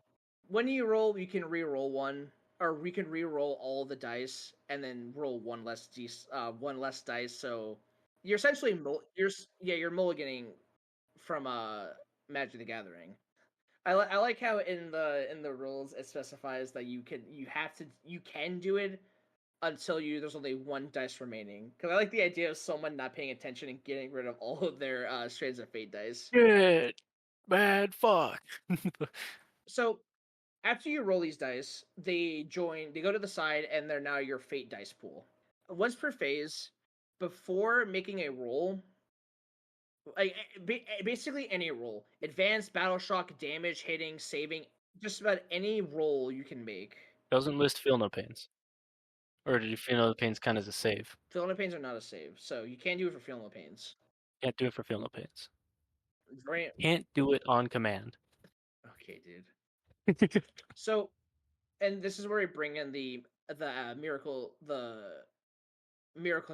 When you roll, you can re-roll one, or we can re-roll all the dice and then roll one less dice. So you're essentially you're mulliganing from Magic the Gathering. I like how in the rules it specifies that you can do it until there's only one dice remaining. Because I like the idea of someone not paying attention and getting rid of all of their Strands of Fate dice. Shit, bad fuck. So after you roll these dice, they go to the side, and they're now your Fate dice pool. Once per phase, before making a roll, like basically any roll, advanced, battle shock, damage, hitting, saving, just about any roll you can make. Doesn't list feel no pains. Or did you feel no pains kind of as a save? Feel no pains are not a save, so you can't do it for feel no pains. Can't do it for feel no pains. Very Can't do it on command. okay, dude. So, and this is where we bring in the miracle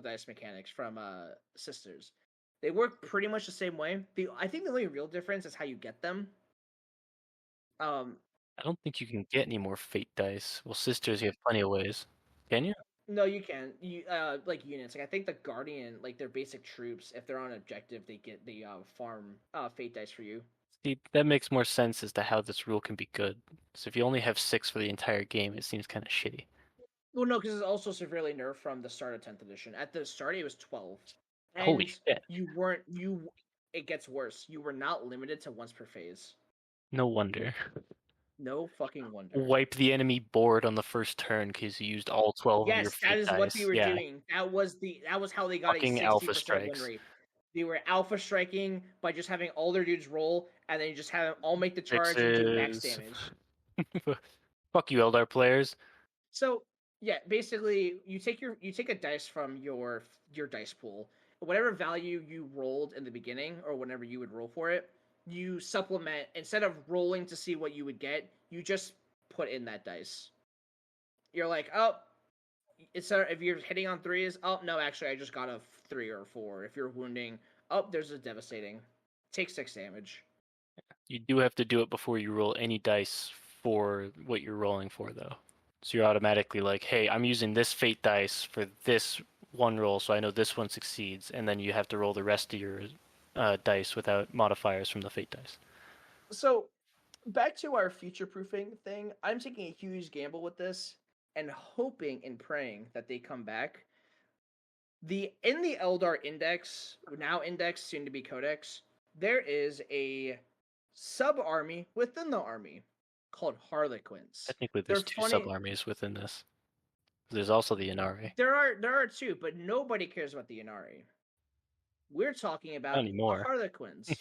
dice mechanics from Sisters. They work pretty much the same way. I think the only real difference is how you get them. I don't think you can get any more fate dice. Well, sisters, you have plenty of ways. Can you? No, you can. You like units. Like I think the Guardian, like their basic troops, if they're on objective, they get the farm fate dice for you. See, that makes more sense as to how this rule can be good. So if you only have 6 for the entire game, it seems kind of shitty. Well, no, because it's also severely nerfed from the start of 10th edition. At the start, it was 12, Holy and shit! you weren't you. It gets worse. You were not limited to once per phase. No wonder. No fucking wonder. Wipe the enemy board on the first turn because you used all 12 of your Yes, that fate is dice. what they were Yeah, doing. That was how they got fucking a alpha 60% win strikes. rate. They were alpha striking by just having all their dudes roll, and then you just have them all make the charge and do max Fixes. damage. Fuck you, Eldar players. So yeah, basically you take a dice from your dice pool. Whatever value you rolled in the beginning, or whenever you would roll for it, you supplement instead of rolling to see what you would get, you just put in that dice. You're like, oh, if you're hitting on threes, oh no, actually I just got a 3 or 4. If you're wounding, oh, there's a devastating. Take 6 damage. You do have to do it before you roll any dice for what you're rolling for, though. So you're automatically like, hey, I'm using this fate dice for this one roll, so I know this one succeeds, and then you have to roll the rest of your dice without modifiers from the fate dice. So back to our future proofing thing, I'm taking a huge gamble with this and hoping and praying that they come back. In the Eldar Index, now Index, soon to be Codex, there is a sub army within the army called Harlequins. Technically, there's 2 sub-armies within this. There's also the Ynnari. There are 2, but nobody cares about the Ynnari. We're talking about Not anymore. the Harlequins.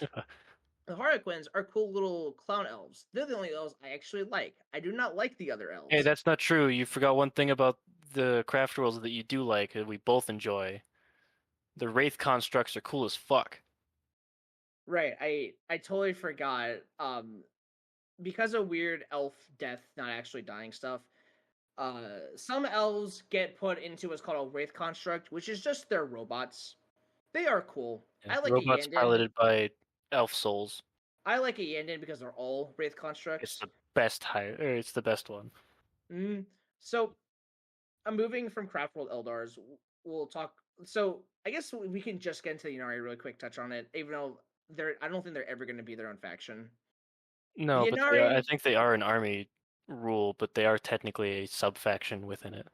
The Harlequins are cool little clown elves. They're the only elves I actually like. I do not like the other elves. Hey, that's not true. You forgot one thing about the craft rules that you do like, that we both enjoy. The wraith constructs are cool as fuck. Right, I totally forgot. Because of weird elf death, not actually dying stuff, some elves get put into what's called a wraith construct, which is just their robots. They are cool. Yeah, I like robots a Yandin. piloted by elf souls. I like a Yandin because they're all wraith constructs. It's the best it's the best one. So, I'm moving from Craft World Eldars. We'll talk. So, I guess we can just get into the Ynnari really quick, touch on it, even though I don't think they're ever going to be their own faction. No, The but Ynnari, I think they are an army rule, but they are technically a sub-faction within it.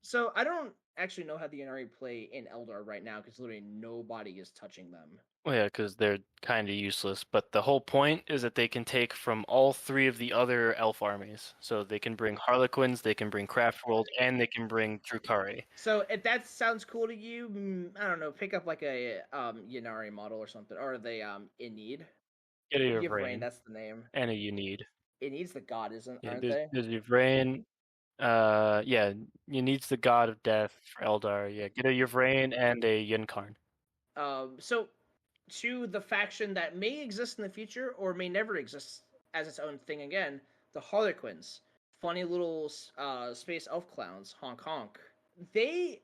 So I don't actually know how the Ynnari play in Eldar right now because literally nobody is touching them. Well, yeah, because they're kind of useless. But the whole point is that they can take from all three of the other elf armies. So they can bring Harlequins, they can bring Craftworld, and they can bring Drukhari. So if that sounds cool to you, I don't know, pick up like a Ynnari model or something, or the Enid. Get a Yvrain, Yvrain that's the name. and a Unid. Enid's the god, isn't Yeah, aren't they? there's Yvrain. Yeah, Unid's the god of death for Eldar. Yeah, get a Yvrain and a Yunkarn. So to the faction that may exist in the future or may never exist as its own thing again, the Harlequins, funny little space elf clowns, honk honk. They're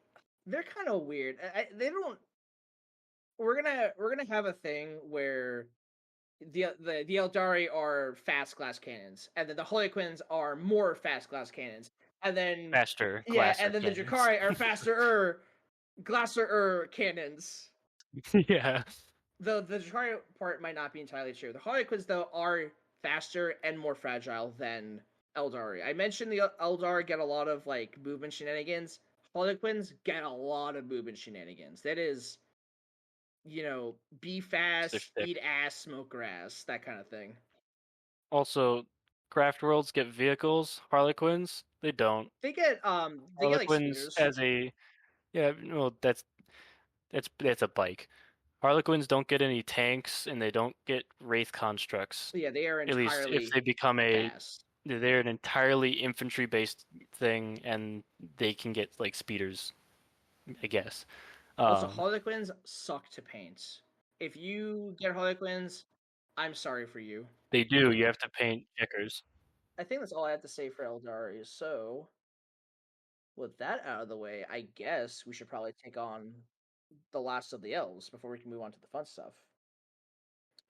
kind of weird. They don't. We're gonna have a thing where the Aeldari are fast glass cannons, and then the Harlequins are more fast glass cannons, and then Faster, yeah, glasser and then the cannons. Drukhari are faster glasser cannons. Yeah. The Drukhari part might not be entirely true. The Harlequins though are faster and more fragile than Aeldari. I mentioned the Eldar get a lot of like movement shenanigans. Harlequins get a lot of movement shenanigans. That is, be They're fast, thick. eat ass, smoke grass, that kind of thing. Also, Craft Worlds get vehicles. Harlequins, they don't. They get like Harlequins speeders. as a yeah, well, that's a bike. Harlequins don't get any tanks, and they don't get wraith constructs. Yeah, they are At least if entirely they become fast. they're an entirely infantry-based thing, and they can get like speeders, I guess. Also, Um, Harlequins suck to paint. If you get Harlequins, I'm sorry for you. they do. You have to paint checkers. I think that's all I have to say for Eldari. So, with that out of the way, I guess we should probably take on the last of the elves before we can move on to the fun stuff.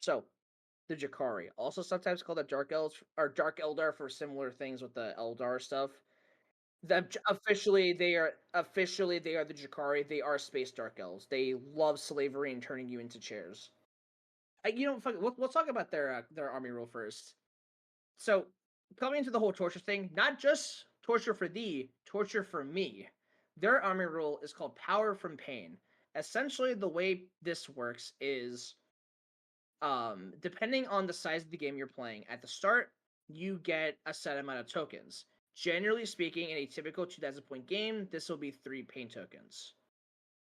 So, the Drukhari, also sometimes called the Dark Elves or Dark Eldar for similar things with the Eldar stuff. Officially they are the Drukhari. They are space Dark Elves. They love slavery and turning you into chairs. We'll talk about their army rule first. So, coming into the whole torture thing, not just torture for thee, torture for me. Their army rule is called Power from Pain. Essentially, the way this works is, depending on the size of the game you're playing, at the start, you get a set amount of tokens. Generally speaking, in a typical 2,000-point game, this will be 3 pain tokens.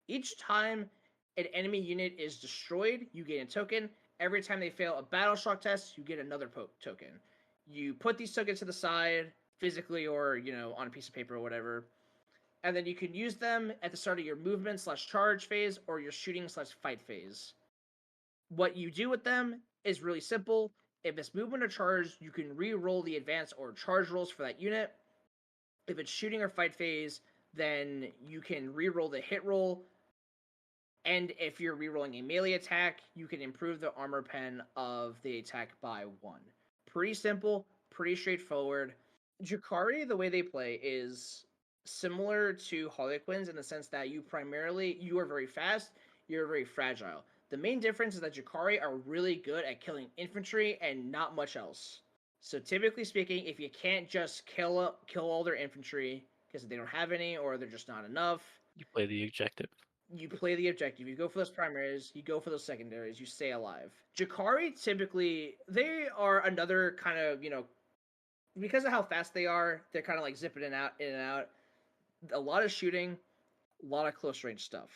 Each time an enemy unit is destroyed, you gain a token. Every time they fail a battle shock test, you get another token. You put these tokens to the side, physically or on a piece of paper or whatever, and then you can use them at the start of your movement / charge phase or your shooting / fight phase. What you do with them is really simple. If it's movement or charge, you can re-roll the advance or charge rolls for that unit. If it's shooting or fight phase, then you can re-roll the hit roll. And if you're re-rolling a melee attack, you can improve the armor pen of the attack by 1. Pretty simple, pretty straightforward. Drukhari, the way they play, is similar to Harlequins in the sense that you are very fast, you're very fragile. The main difference is that Drukhari are really good at killing infantry and not much else. So typically speaking, if you can't just kill all their infantry because they don't have any or they're just not enough, You play the objective. you play the objective. You go for those primaries, you go for those secondaries, you stay alive. Drukhari typically, they are another kind of, because of how fast they are, they're kind of like zipping in and out. A lot of shooting, a lot of close range stuff.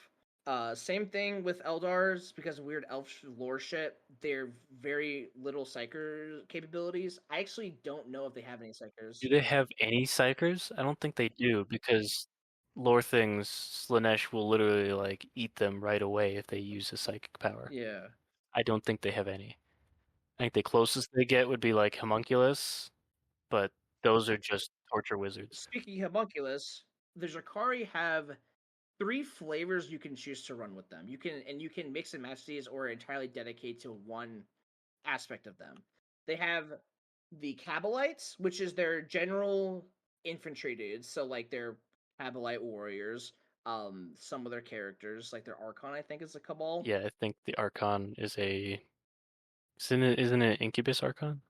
Same thing with Eldars because of weird elf lore shit. They're very little psyker capabilities. I actually don't know if they have any psychers. Do they have any psychers? I don't think they do because lore things, Slanesh will literally like eat them right away if they use a psychic power. Yeah. I don't think they have any. I think the closest they get would be like homunculus, but those are just torture wizards. Speaking of homunculus, the Drukhari have 3 flavors you can choose to run with them. You can mix and match these or entirely dedicate to one aspect of them. They have the Kabalites, which is their general infantry dudes. So like their Kabalite warriors. Some of their characters, like their Archon, I think is a Cabal. Yeah, I think the Archon is a isn't it Incubus Archon?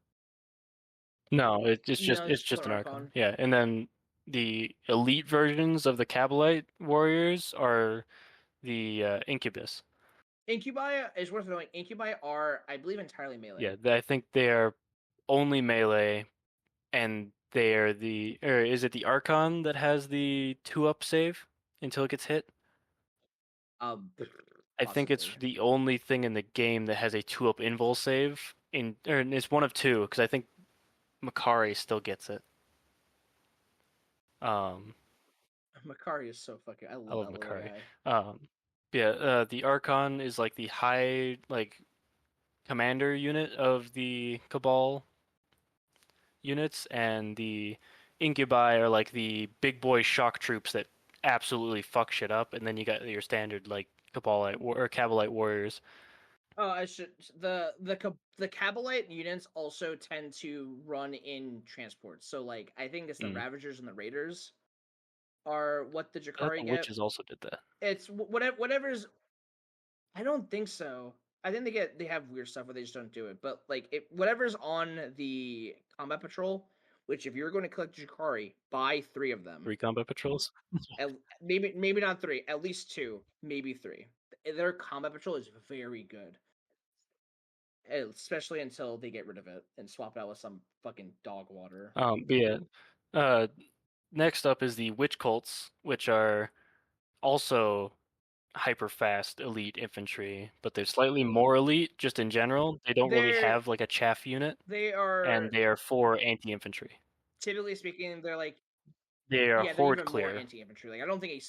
No, No, it's it's just an an Archon. Archon. Yeah, and then the elite versions of the Kabalite warriors are the Incubus. Incubi is worth knowing. Incubi are, I believe, entirely melee. Yeah, I think they are only melee, and they are the, or is it the Archon that has the 2-up save until it gets hit? Um, I think it's possibly. the only thing in the game that has a 2-up invul save or it's one of two, because I think Makari still gets it. Um, Makari is so fucking. I I love love that little Makari. guy. Yeah, the Archon is like the high commander unit of the Cabal units, and the Incubi are like the big boy shock troops that absolutely fuck shit up, and then you got your standard like or Cabalite warriors. Oh, I should the Kabalite units also tend to run in transports. So like I think it's the Mm. Ravagers and the Raiders are what the I thought the Drukhari get. Witches also did that. It's whatever's. I don't think so. I think they have weird stuff where they just don't do it. But like whatever's on the combat patrol, which if you're going to collect Drukhari, buy 3 of them. 3 combat patrols. At, maybe not 3, at least 2, maybe 3. Their combat patrol is very good, especially until they get rid of it and swap it out with some fucking dog water. But yeah, uh, next up is the Witch Cults, which are also hyper fast elite infantry, but they're slightly more elite just in general. They don't really They're have like a chaff unit, they and are they are for anti-infantry. typically speaking, they're like, They are yeah, they're horde even more clear. anti-infantry. Like I don't think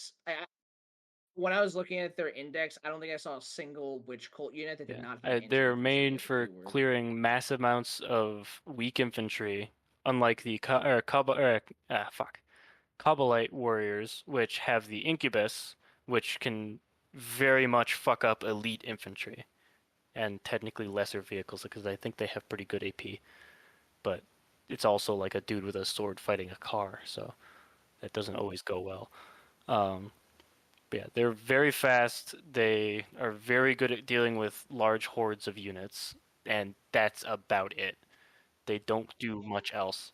when I was looking at their index, I don't think I saw a single witch cult unit that did Yeah, not have they're anti-infantry made as a for keyword. clearing massive amounts of weak infantry, unlike the Ka or Kaba or, fuck Kabalite warriors, which have the Incubus, which can very much fuck up elite infantry and technically lesser vehicles because I think they have pretty good AP, but it's also like a dude with a sword fighting a car, so that doesn't always go well. Um, but yeah, they're very fast. They are very good at dealing with large hordes of units, and that's about it. They don't do much else.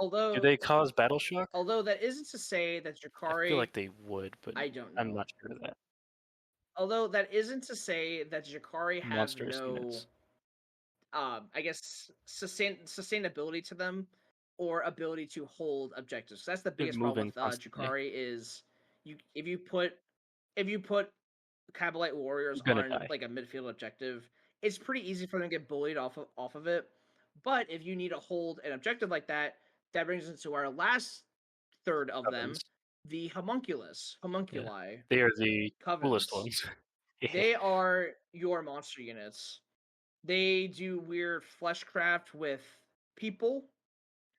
Do Although they cause battle shock? although that isn't to say that I feel Drukhari, like they would, but I don't I'm know. not sure of that. Although that isn't to say that Drukhari have Monstrous no, units. I guess sustainability to them or ability to hold objectives. That's the They're biggest problem moving with constantly. Drukhari is you if you put Kabalite warriors You're gonna on die. like a midfield objective, it's pretty easy for them to get bullied off of it. But if you need to hold an objective like that, that brings us to our last third of them, Ovens. the Yeah. homunculi, They are the coolest covens. ones. Yeah. They are your monster units. They do weird fleshcraft with people,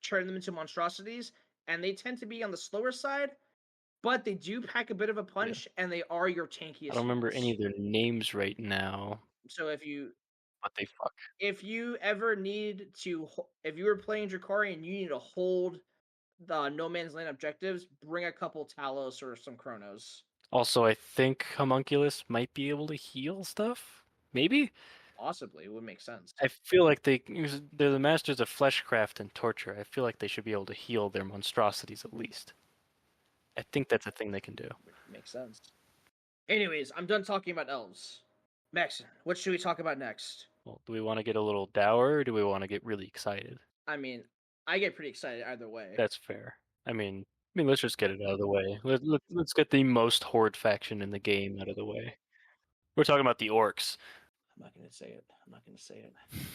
turn them into monstrosities, and they tend to be on the slower side, but they do pack a bit of a Yeah. punch, and they are your I tankiest don't remember any units. of their names right now, So but they fuck. if you ever need to, if you were playing Drukhari and you need to hold the No Man's Land objectives, bring a couple Talos or some Chronos. Also, I think Homunculus might be able to heal stuff. Maybe? Possibly, it would make sense. I feel like they're the masters of fleshcraft and torture. I feel like they should be able to heal their monstrosities at least. I think that's a thing they can do. Would make sense. Anyways, I'm done talking about elves. Maxen, what should we talk about next? Well, do we want to get a little dour or do we want to get really excited? I mean, I get pretty excited either way. That's fair. Let's just get it out of the way. Let's get the most horde faction in the game out of the way. We're talking about the orcs. I'm not gonna say it. I'm not gonna say it.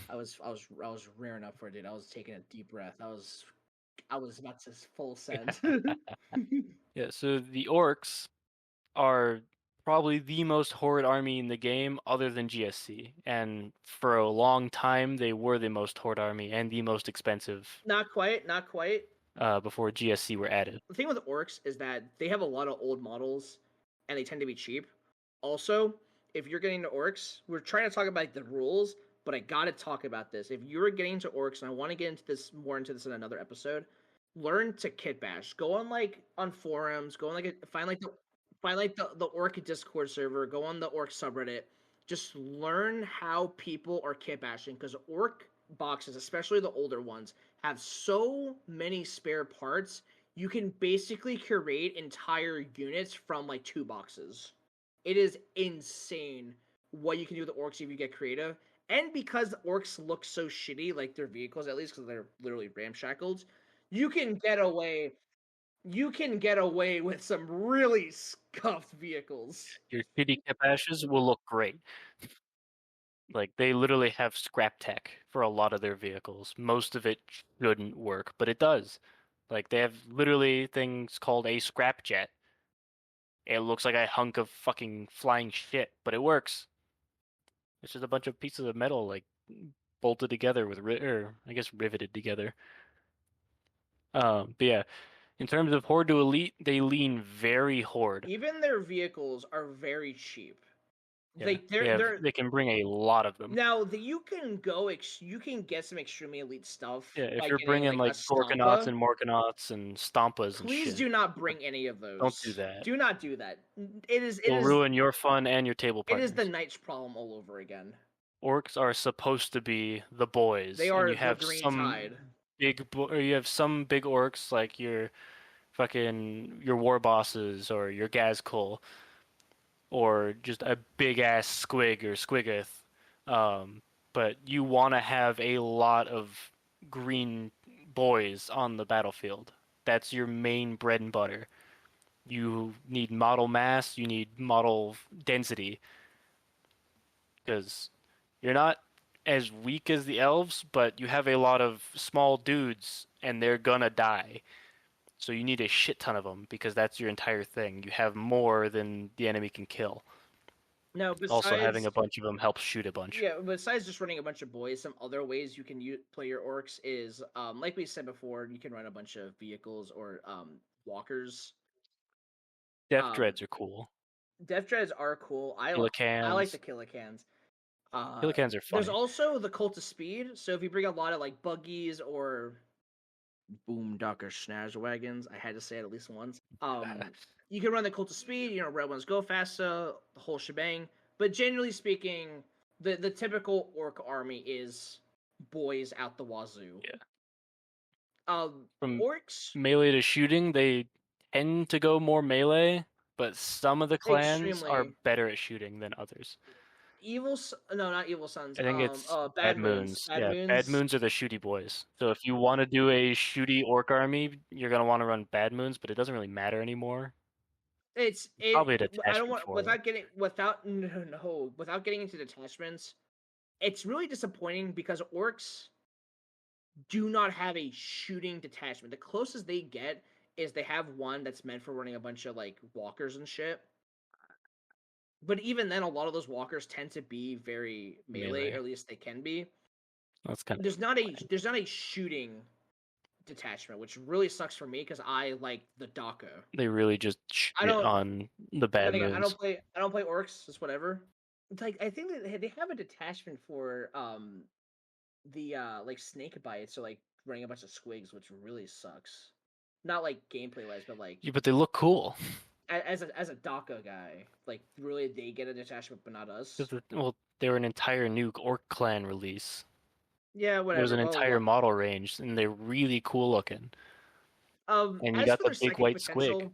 I was rearing up for it, dude. I was taking a deep breath. I was about to full send. Yeah, so the orcs are probably the most horde army in the game other than GSC. And for a long time, they were the most horde army and the most expensive Not quite, not quite. before GSC were added. The thing with orcs is that they have a lot of old models and they tend to be cheap. Also, if you're getting into orcs, we're trying to talk about the rules, but I gotta talk about this. If you're getting into orcs, and I want to get into this in another episode, learn to kit bash. Go on on forums, go on find the orc Discord server, go on the orc subreddit. Just learn how people are kit bashing because orc boxes, especially the older ones, have so many spare parts. you can basically create entire units from like 2 boxes. It is insane what you can do with the orcs if you get creative. And because the orcs look so shitty, like their vehicles at least, because they're literally ramshackled, you can get away. You can get away with some really scuffed vehicles. Your shitty Kepashes will look great. Like, they literally have scrap tech for a lot of their vehicles. Most of it shouldn't work, but it does. Like, they have literally things called a scrap jet. It looks like a hunk of fucking flying shit, but it works. It's just a bunch of pieces of metal, like, bolted together with, or I guess riveted together. But yeah, in terms of Horde to Elite, they lean very Horde. Even their vehicles are very cheap. Yeah, Like they're they can bring a lot of them. now you can go you can get some extremely elite stuff Yeah, if by you're getting bringing like a like Gorkanauts Stampa. and Morkanauts and Stampas and Please shit, do not bring any of don't do those. that. Do not do that. It'll ruin your fun and your table it is the partners. Knights problem all over again. Orcs are supposed to be the boys, They and are you the have green some tide. or you have some big orcs like your fucking your war bosses or your Gazkul or just a big ass squig or squiggoth. But you want to have a lot of green boys on the battlefield. That's your main bread and butter. You need model mass, you need model density, because you're not as weak as the elves, but you have a lot of small dudes and they're gonna die. So you need a shit ton of them because that's your entire thing. You have more than the enemy can kill. Now, Also, having besides a bunch of them helps shoot a bunch. yeah, besides just running a bunch of boys, some other ways you can play your orcs is like we said before, you can run a bunch of vehicles or walkers. Death Um, Dreads are cool. Death Dreads are cool. I like the Killicans. Killicans. Killicans are There's funny. also the Cult of Speed. So if you bring a lot of like buggies or boomdocker snazz wagons, I had to say it at least once. You can run the Cult of Speed. You know, red ones go faster, the whole shebang. But generally speaking, the typical orc army is boys out the wazoo. Yeah. From Orcs melee to shooting, they tend to go more melee, but some of the clans are extremely better at shooting than others. no, not evil sons. I think it's Bad Bad moons. Moons. Bad Yeah, Bad moons. Moons are the shooty boys. So if you want to do a shooty orc army, you're gonna want to run Bad Moons, but it doesn't really matter anymore. It's There's it. probably a I don't detachment want for it. without no without getting into detachments. It's really disappointing because orcs do not have a shooting detachment. The closest they get is they have one that's meant for running a bunch of like walkers and shit. But even then, a lot of those walkers tend to be very melee, or Melee. at least they can be. That's kind of There's not a shooting detachment, which really sucks for me because I like the Daka. they really just I shit don't. on the Bad Then again, Moons. I don't play orcs. It's whatever. It's like I think that they have a detachment for the like snake bites or like running a bunch of squigs, which really sucks. Not like gameplay wise, but like Yeah, but they look cool. as a Daka guy, like really they get a detachment, but not us. Well, they were an entire new Orc clan release. Yeah, There's whatever. an Blah blah entire blah. model range, and they're really cool looking. And you As got for the their big psychic white squig. potential,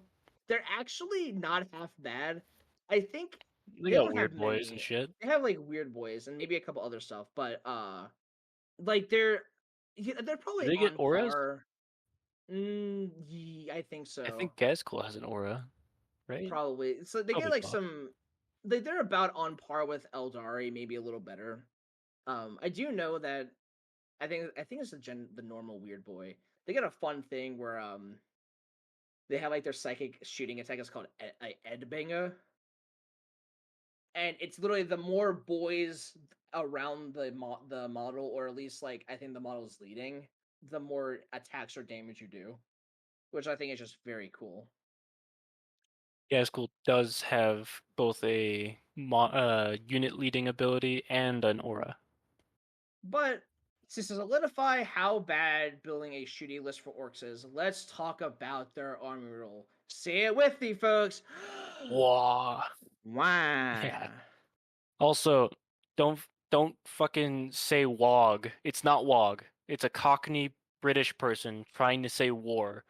they're actually not half bad. I think They they got don't have weird boys and many. shit. They have like weird boys and maybe a couple other stuff, but like yeah, they're Do probably they get on auras? par. I think I so. think Gazkul has an aura, right? Probably. So they get Probably like not. some. They're about on par with Aeldari, maybe a little better. I do know that I think it's the normal weird boy. They get a fun thing where they have like their psychic shooting attack. It's called Edbanger, and it's literally the more boys around the model, or at least like I think the model is leading, the more attacks or damage you do, which I think is just very cool. Gazkul does have both a unit leading ability and an aura. But to solidify how bad building a shooty list for orcs is, let's talk about their army roll. Say it with me, folks. Wah. Yeah. Wow. Also, don't fucking say wog. It's not wog. It's a Cockney British person trying to say war.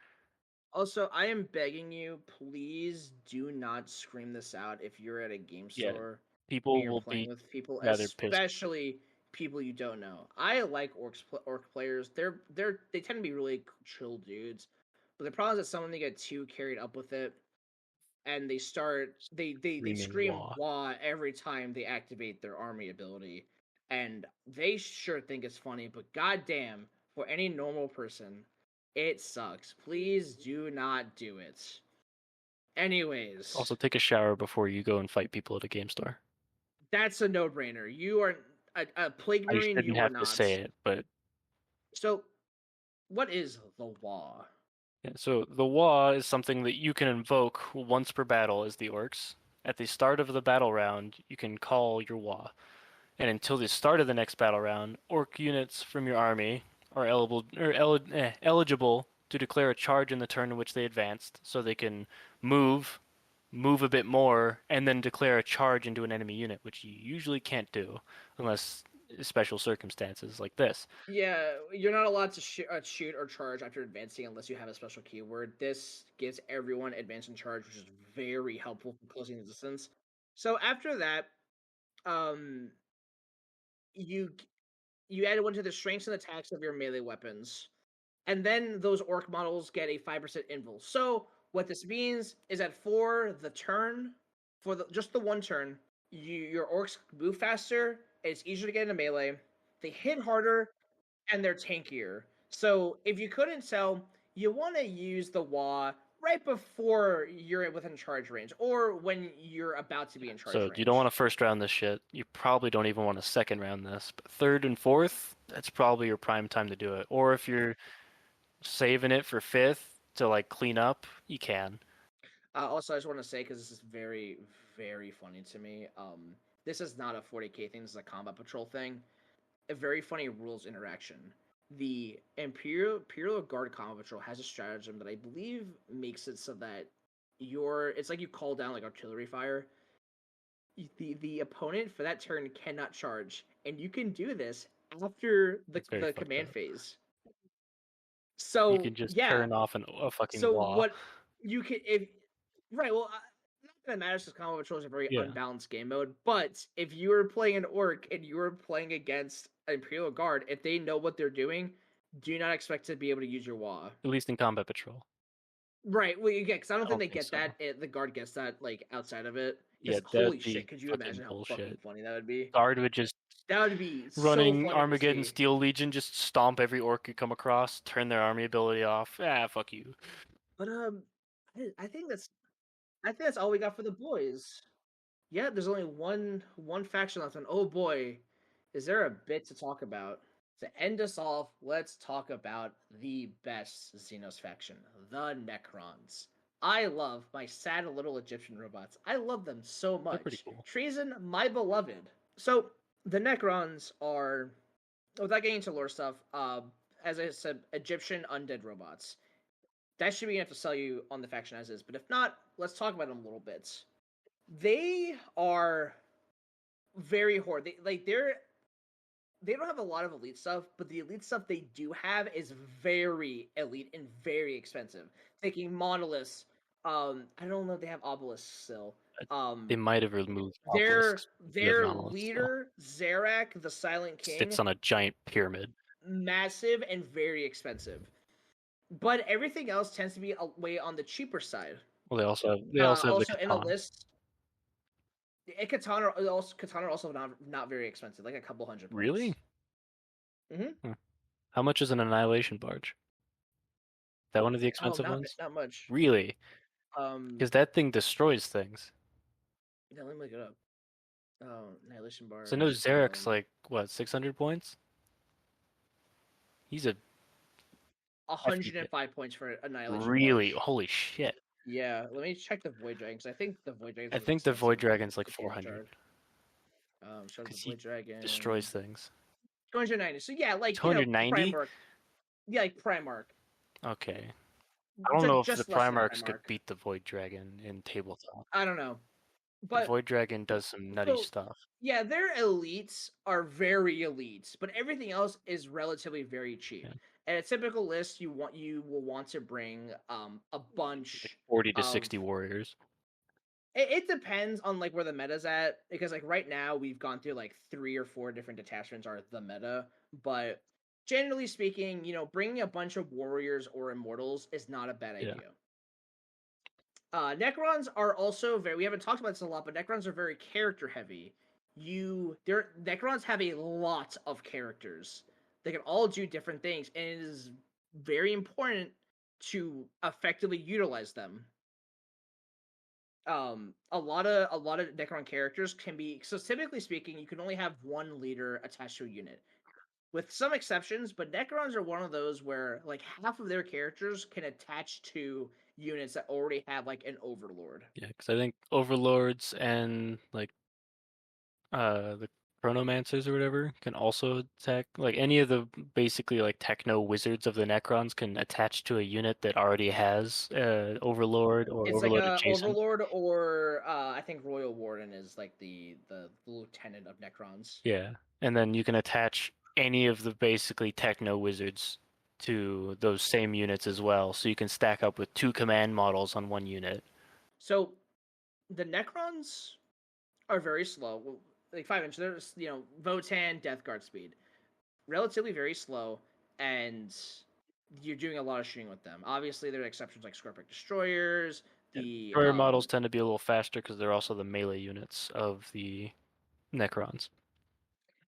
Also, I am begging you, please do not scream this out if you're at a game Yeah, store and people you're will playing be with people, rather pissed. especially people you don't know. I like orc players. They tend to be really chill dudes, but the problem is that someone they get too carried up with it, and they Screaming scream wah. wah every time they activate their army ability, and they sure think it's funny, but goddamn, for any normal person, it sucks. Please do not do it. Anyways, Also, take a shower before you go and fight people at a game store. that's a no-brainer. You are a plague I marine. shouldn't You are have to not. say it, but So, what is the wah? yeah, so the wah is something that you can invoke once per battle as the orcs. At the start of the battle round, you can call your wah. And until the start of the next battle round, orc units from your army are eligible to declare a charge in the turn in which they advanced, so they can move, move a bit more, and then declare a charge into an enemy unit, which you usually can't do unless special circumstances like this. Yeah, you're not allowed to shoot or charge after advancing unless you have a special keyword. This gives everyone advance and charge, which is very helpful for closing the distance. So after that, um, you you add one to the strengths and attacks of your melee weapons, and then those orc models get a 5% invul. So what this means is that for the turn, for just the one turn, your orcs move faster. It's easier to get into melee. They hit harder and they're tankier. So if you couldn't tell, you want to use the wah right before you're within charge range, or when you're about to be in charge So you don't want range. to first round this shit. You probably don't even want to second round this. But third and fourth, that's probably your prime time to do it. Or if you're saving it for fifth to like clean up, you can. Also, I just want to say because this is very, very funny to me. This is not a 40k thing. This is a combat patrol thing. A very funny rules interaction. The Imperial Guard combat patrol has a stratagem that I believe makes it so that it's like you call down like artillery fire. The opponent for that turn cannot charge, and you can do this after It's very the fucked command up. phase. You So can just yeah, turn off a fucking so wah. what you can if right well. Not that it matters because combat patrol is a very Yeah. unbalanced game mode. But if you are playing an orc and you are playing against an Imperial Guard, if they know what they're doing, do not expect to be able to use your wah. At least in combat patrol. Right. Well, yeah, because I don't I think don't they think get so. that. The guard gets that like outside of it. Yeah, Because holy that'd shit, be could you fucking imagine how fucking bullshit. funny that would be? Guard would just That would be so running funny to Armageddon see. Steel Legion, just stomp every orc you come across, turn their army ability off. Ah, fuck you. But I think that's all we got for the boys. Yeah, there's only one faction left, and oh boy, is there a bit to talk about. To end us off, let's talk about the best Xenos faction, the Necrons. I love my sad little Egyptian robots. I love them so They're pretty much. cool. Treason, my beloved. So the Necrons are, without getting into lore stuff, as I said, Egyptian undead robots. That should be enough to sell you on the faction as is. But if not, let's talk about them a little bit. They are very hard. They don't have a lot of elite stuff, but the elite stuff they do have is very elite and very expensive. Taking monoliths, I don't know if they have obelisks still. They might have removed Their obelisks. You have their monoliths still. leader Zarak, the Silent King, Sits on a giant pyramid. massive and very expensive. But everything else tends to be way on the cheaper side. Well, they also have the Also in a Catan. list, Katana are also not very expensive, like a couple hundred Really? points. Hmm. Hmm. How much is an annihilation barge? That one of the Oh, expensive ones? not much. Really? Um, Because that thing destroys things. yeah, let me look it up. Oh, Annihilation So I know Barge. Zarek's like what, 600 points? He's a hefty bit. 105 points for Annihilation Really? Barge. Holy shit. Yeah, let me check the Void Dragon, 'cause I think the Void Dragon's I most think the Void expensive than Dragon's like the Demon 400 Shard. Show the because he Void Dragon. destroys things. 290. So yeah, like 290? Primarch. Yeah, like Primarch. Okay. I don't know if the Just less than Primarchs could Primarch. beat the Void Dragon in tabletop. I don't know, The but Void Dragon does some nutty so stuff. yeah, their elites are very elite, but everything else is relatively very cheap. Yeah. And a typical list, you will want to bring a bunch 40 to of 60 warriors. it depends on like where the meta's at, because like right now we've gone through like 3 or 4 different detachments are the meta, but generally speaking, bringing a bunch of warriors or immortals is not a bad Yeah. idea. Necrons are also very, we haven't talked about this a lot, but Necrons are very character heavy. Necrons have a lot of characters. They can all do different things, and it is very important to effectively utilize them. A lot of Necron characters can be, so typically speaking, you can only have one leader attached to a unit, with some exceptions. But Necrons are one of those where like half of their characters can attach to units that already have like an overlord. Yeah, because I think overlords and like the chronomancers or whatever can also attack. Like any of the basically like techno wizards of the Necrons can attach to a unit that already has overlord or It's like overlord a adjacent. overlord, or I think Royal Warden is like the lieutenant of Necrons. Yeah, and then you can attach any of the basically techno wizards to those same units as well, so you can stack up with 2 command models on one unit. So the Necrons are very slow, like 5 inch. There's Votann Death Guard speed, relatively very slow, and you're doing a lot of shooting with them. Obviously, there are exceptions like Scorpic Destroyers. Yeah. The Destroyer models tend to be a little faster because they're also the melee units of the Necrons.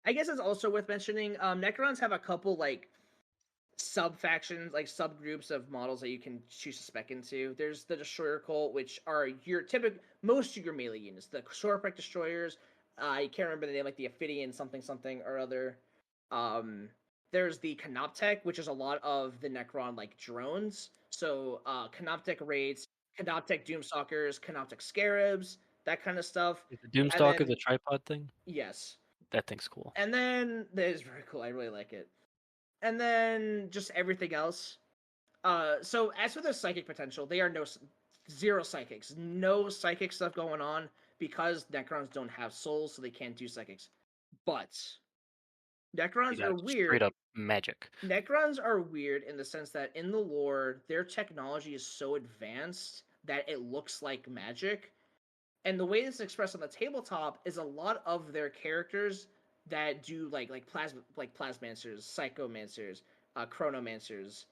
I guess it's also worth mentioning. Necrons have a couple like sub factions, like subgroups of models that you can choose to spec into. There's the Destroyer Cult, which are your typical most of your melee units. The Scorpic Destroyers. I can't remember the name, like the Ophidian something something or other. Um, there's the Canoptech, which is a lot of the Necron like drones. So Canoptech raids, Canoptech Doomstalkers, Canoptech Scarabs, that kind of stuff. Is the And Doomstalker the then tripod thing? yes, That thing's cool. and then that is very cool. I really like it. And then just everything else. So as for the psychic potential, they are zero psychics, no psychic stuff going on because Necrons don't have souls, so they can't do psychics. But Necrons Yeah, are straight weird. up magic. Necrons are weird in the sense that in the lore, their technology is so advanced that it looks like magic. And the way it's expressed on the tabletop is a lot of their characters that do plasmancers, psychomancers, chronomancers,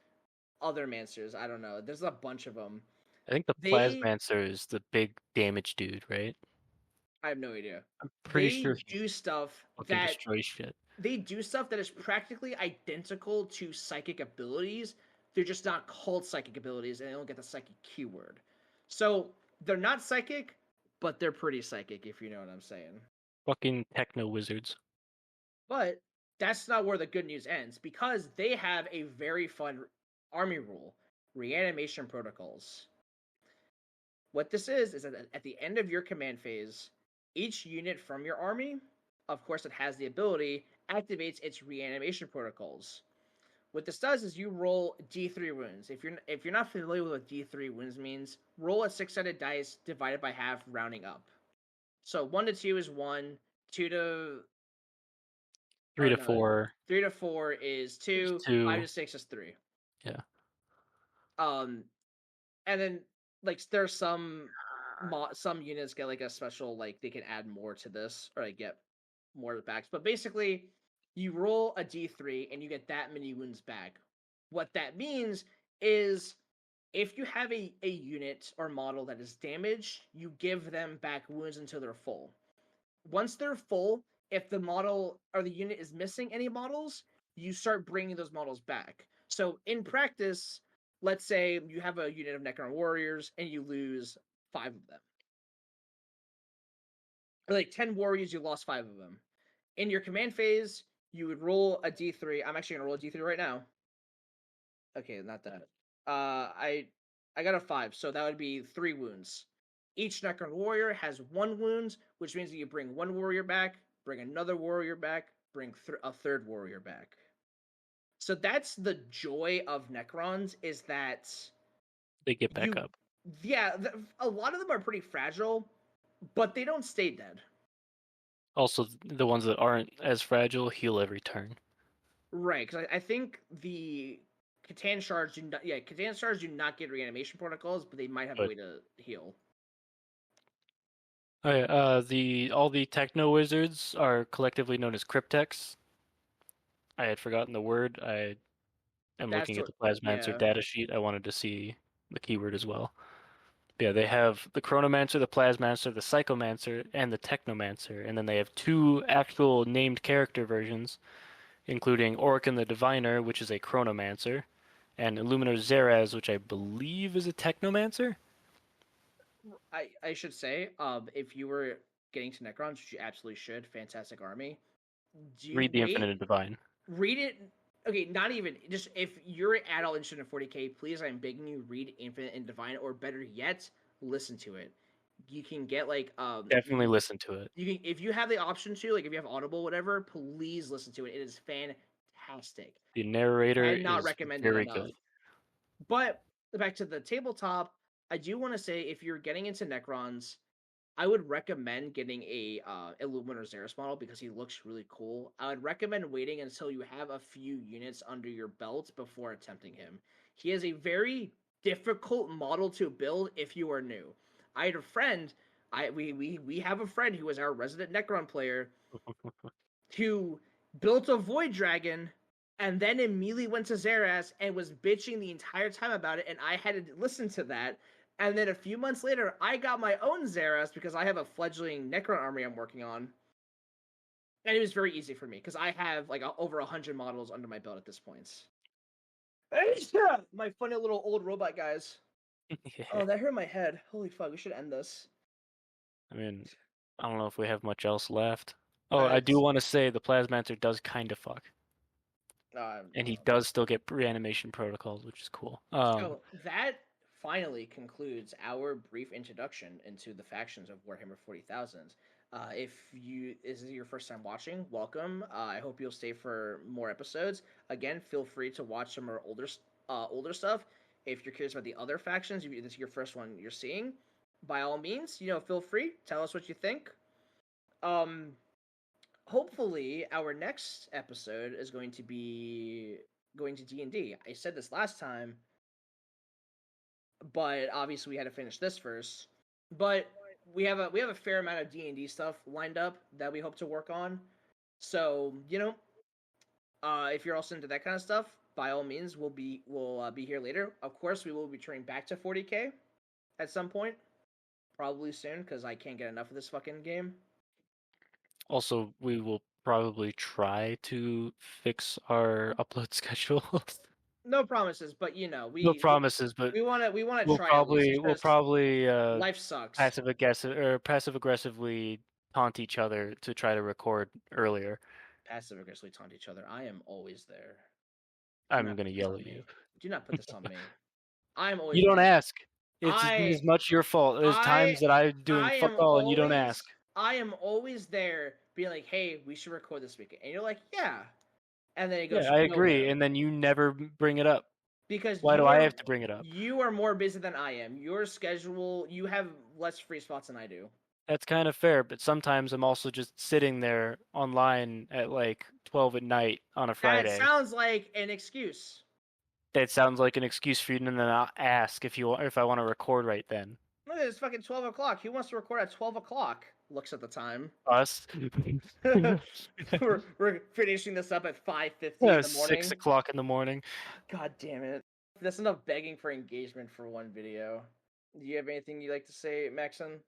other mancers. I don't know. There's a bunch of them. I think the They, Plasmancer is the big damage dude, right? I have no idea. I'm pretty sure They he do stuff fucking that destroys shit. is practically identical to psychic abilities. They're just not called psychic abilities, and they don't get the psychic keyword. So they're not psychic, but they're pretty psychic, if you know what I'm saying. Fucking techno wizards. But that's not where the good news ends, because they have a very fun army rule: reanimation protocols. What this is that at the end of your command phase, each unit from your army, of course, it has the ability, activates its reanimation protocols. What this does is you roll D3 wounds. If you're not familiar with what D3 wounds means, roll a 6-sided dice divided by half, rounding up. So 1 to 2 is 1, 2 to Three or to no, four 3 to 4 is is 2, 5 2. to 6 is 3. Yeah. Um, and then like there's some units get like a special, like they can add more to this or like get more backs. But basically, you roll a d3 and you get that many wounds back. What that means is if you have a unit or model that is damaged, you give them back wounds until they're full. Once they're full, if the model or the unit is missing any models, you start bringing those models back. So in practice, let's say you have a unit of Necron warriors and you lose 5 of them. Or like 10 warriors, you lost 5 of them. In your command phase, you would roll a d3. I'm actually gonna roll a d3 right now. Okay, not that. I got a 5, so that would be 3 wounds. Each Necron warrior has 1 wound, which means that you bring 1 warrior back, bring another warrior back, bring a third warrior back. So that's the joy of Necrons, is that They get back up. yeah, a lot of them are pretty fragile, but they don't stay dead. Also, the ones that aren't as fragile heal every turn. Right, because I think the Catan shards do not. Yeah, Catan shards do not get reanimation protocols, but they might have a But way to heal. okay, all the techno wizards are collectively known as cryptex. I had forgotten the word. I am That's looking at what. the Plasmancer Yeah. data sheet. I wanted to see the keyword as well. Yeah, they have the Chronomancer, the Plasmancer, the Psychomancer, and the Technomancer, and then they have two actual named character versions, including Orc the Diviner, which is a Chronomancer, and Illuminor Zeraz, which I believe is a Technomancer. I should say, if you were getting to Necrons, which you absolutely should, fantastic army. Do Read the Infinite Divine. read it. Okay, not even just if you're at all interested in 40k, please, I'm begging you, read Infinite and Divine, or better yet, listen to it. You can get like Definitely listen to it. you can if you have the option to, like if you have Audible, whatever, please listen to it. It is fantastic. The narrator Cannot is recommend it very enough. good. But back to the tabletop, I do want to say if you're getting into Necrons, I would recommend getting a Illuminor Xeris model because he looks really cool. I would recommend waiting until you have a few units under your belt before attempting him. He is a very difficult model to build if you are new. I had a friend. We have a friend who was our resident Necron player who built a Void Dragon and then immediately went to Xeras and was bitching the entire time about it, and I had to listen to that. And then a few months later, I got my own Xeras because I have a fledgling Necron army I'm working on. And it was very easy for me because I have like over 100 models under my belt at this point. My funny little old robot guys. Yeah. Oh, that hurt my head. Holy fuck, we should end this. I mean, I don't know if we have much else left. Oh, I do It's want to say the Plasmancer does kind of fuck. And he well. does still get reanimation protocols, which is cool. So that finally concludes our brief introduction into the factions of Warhammer 40,000. If you this is your first time watching, welcome. I hope you'll stay for more episodes. Again, feel free to watch some more older stuff. If you're curious about the other factions, if this is your first one you're seeing, by all means, feel free. Tell us what you think. Um, Hopefully, our next episode is going to be going to D&D. I said this last time, but obviously we had to finish this first. But we have a fair amount of D&D stuff lined up that we hope to work on. So if you're also into that kind of stuff, by all means, we'll be here later. Of course, we will be returning back to 40k at some point, probably soon, because I can't get enough of this fucking game. Also, we will probably try to fix our upload schedule. No promises, but No promises, but we want to we'll try at least probably life sucks. passive aggressively taunt each other to try to record earlier. Passive aggressively taunt each other. I am always there. I'm gonna yell at you. Do not put this on me. I'm always. You don't ask. It's I as much your fault. There's I times that I'm doing I fuck am all and you don't always ask. I am always there, being like, "Hey, we should record this weekend," and you're like, "Yeah," and then it goes Yeah, I agree, nowhere. and then you never bring it up. Because Why do I have to bring it up? you are more busy than I am. Your schedule, you have less free spots than I do. That's kind of fair, but sometimes I'm also just sitting there online at like 12 at night on a That Friday. sounds like an excuse. That sounds like an excuse for you to not ask if I want to record right then. Look, it's fucking 12 o'clock. Who wants to record at 12 o'clock? Looks at the time. Us? we're finishing this up at 5:50 in the morning. 6 o'clock in the morning. God damn it. That's enough begging for engagement for one video. Do you have anything you'd like to say, Maxen?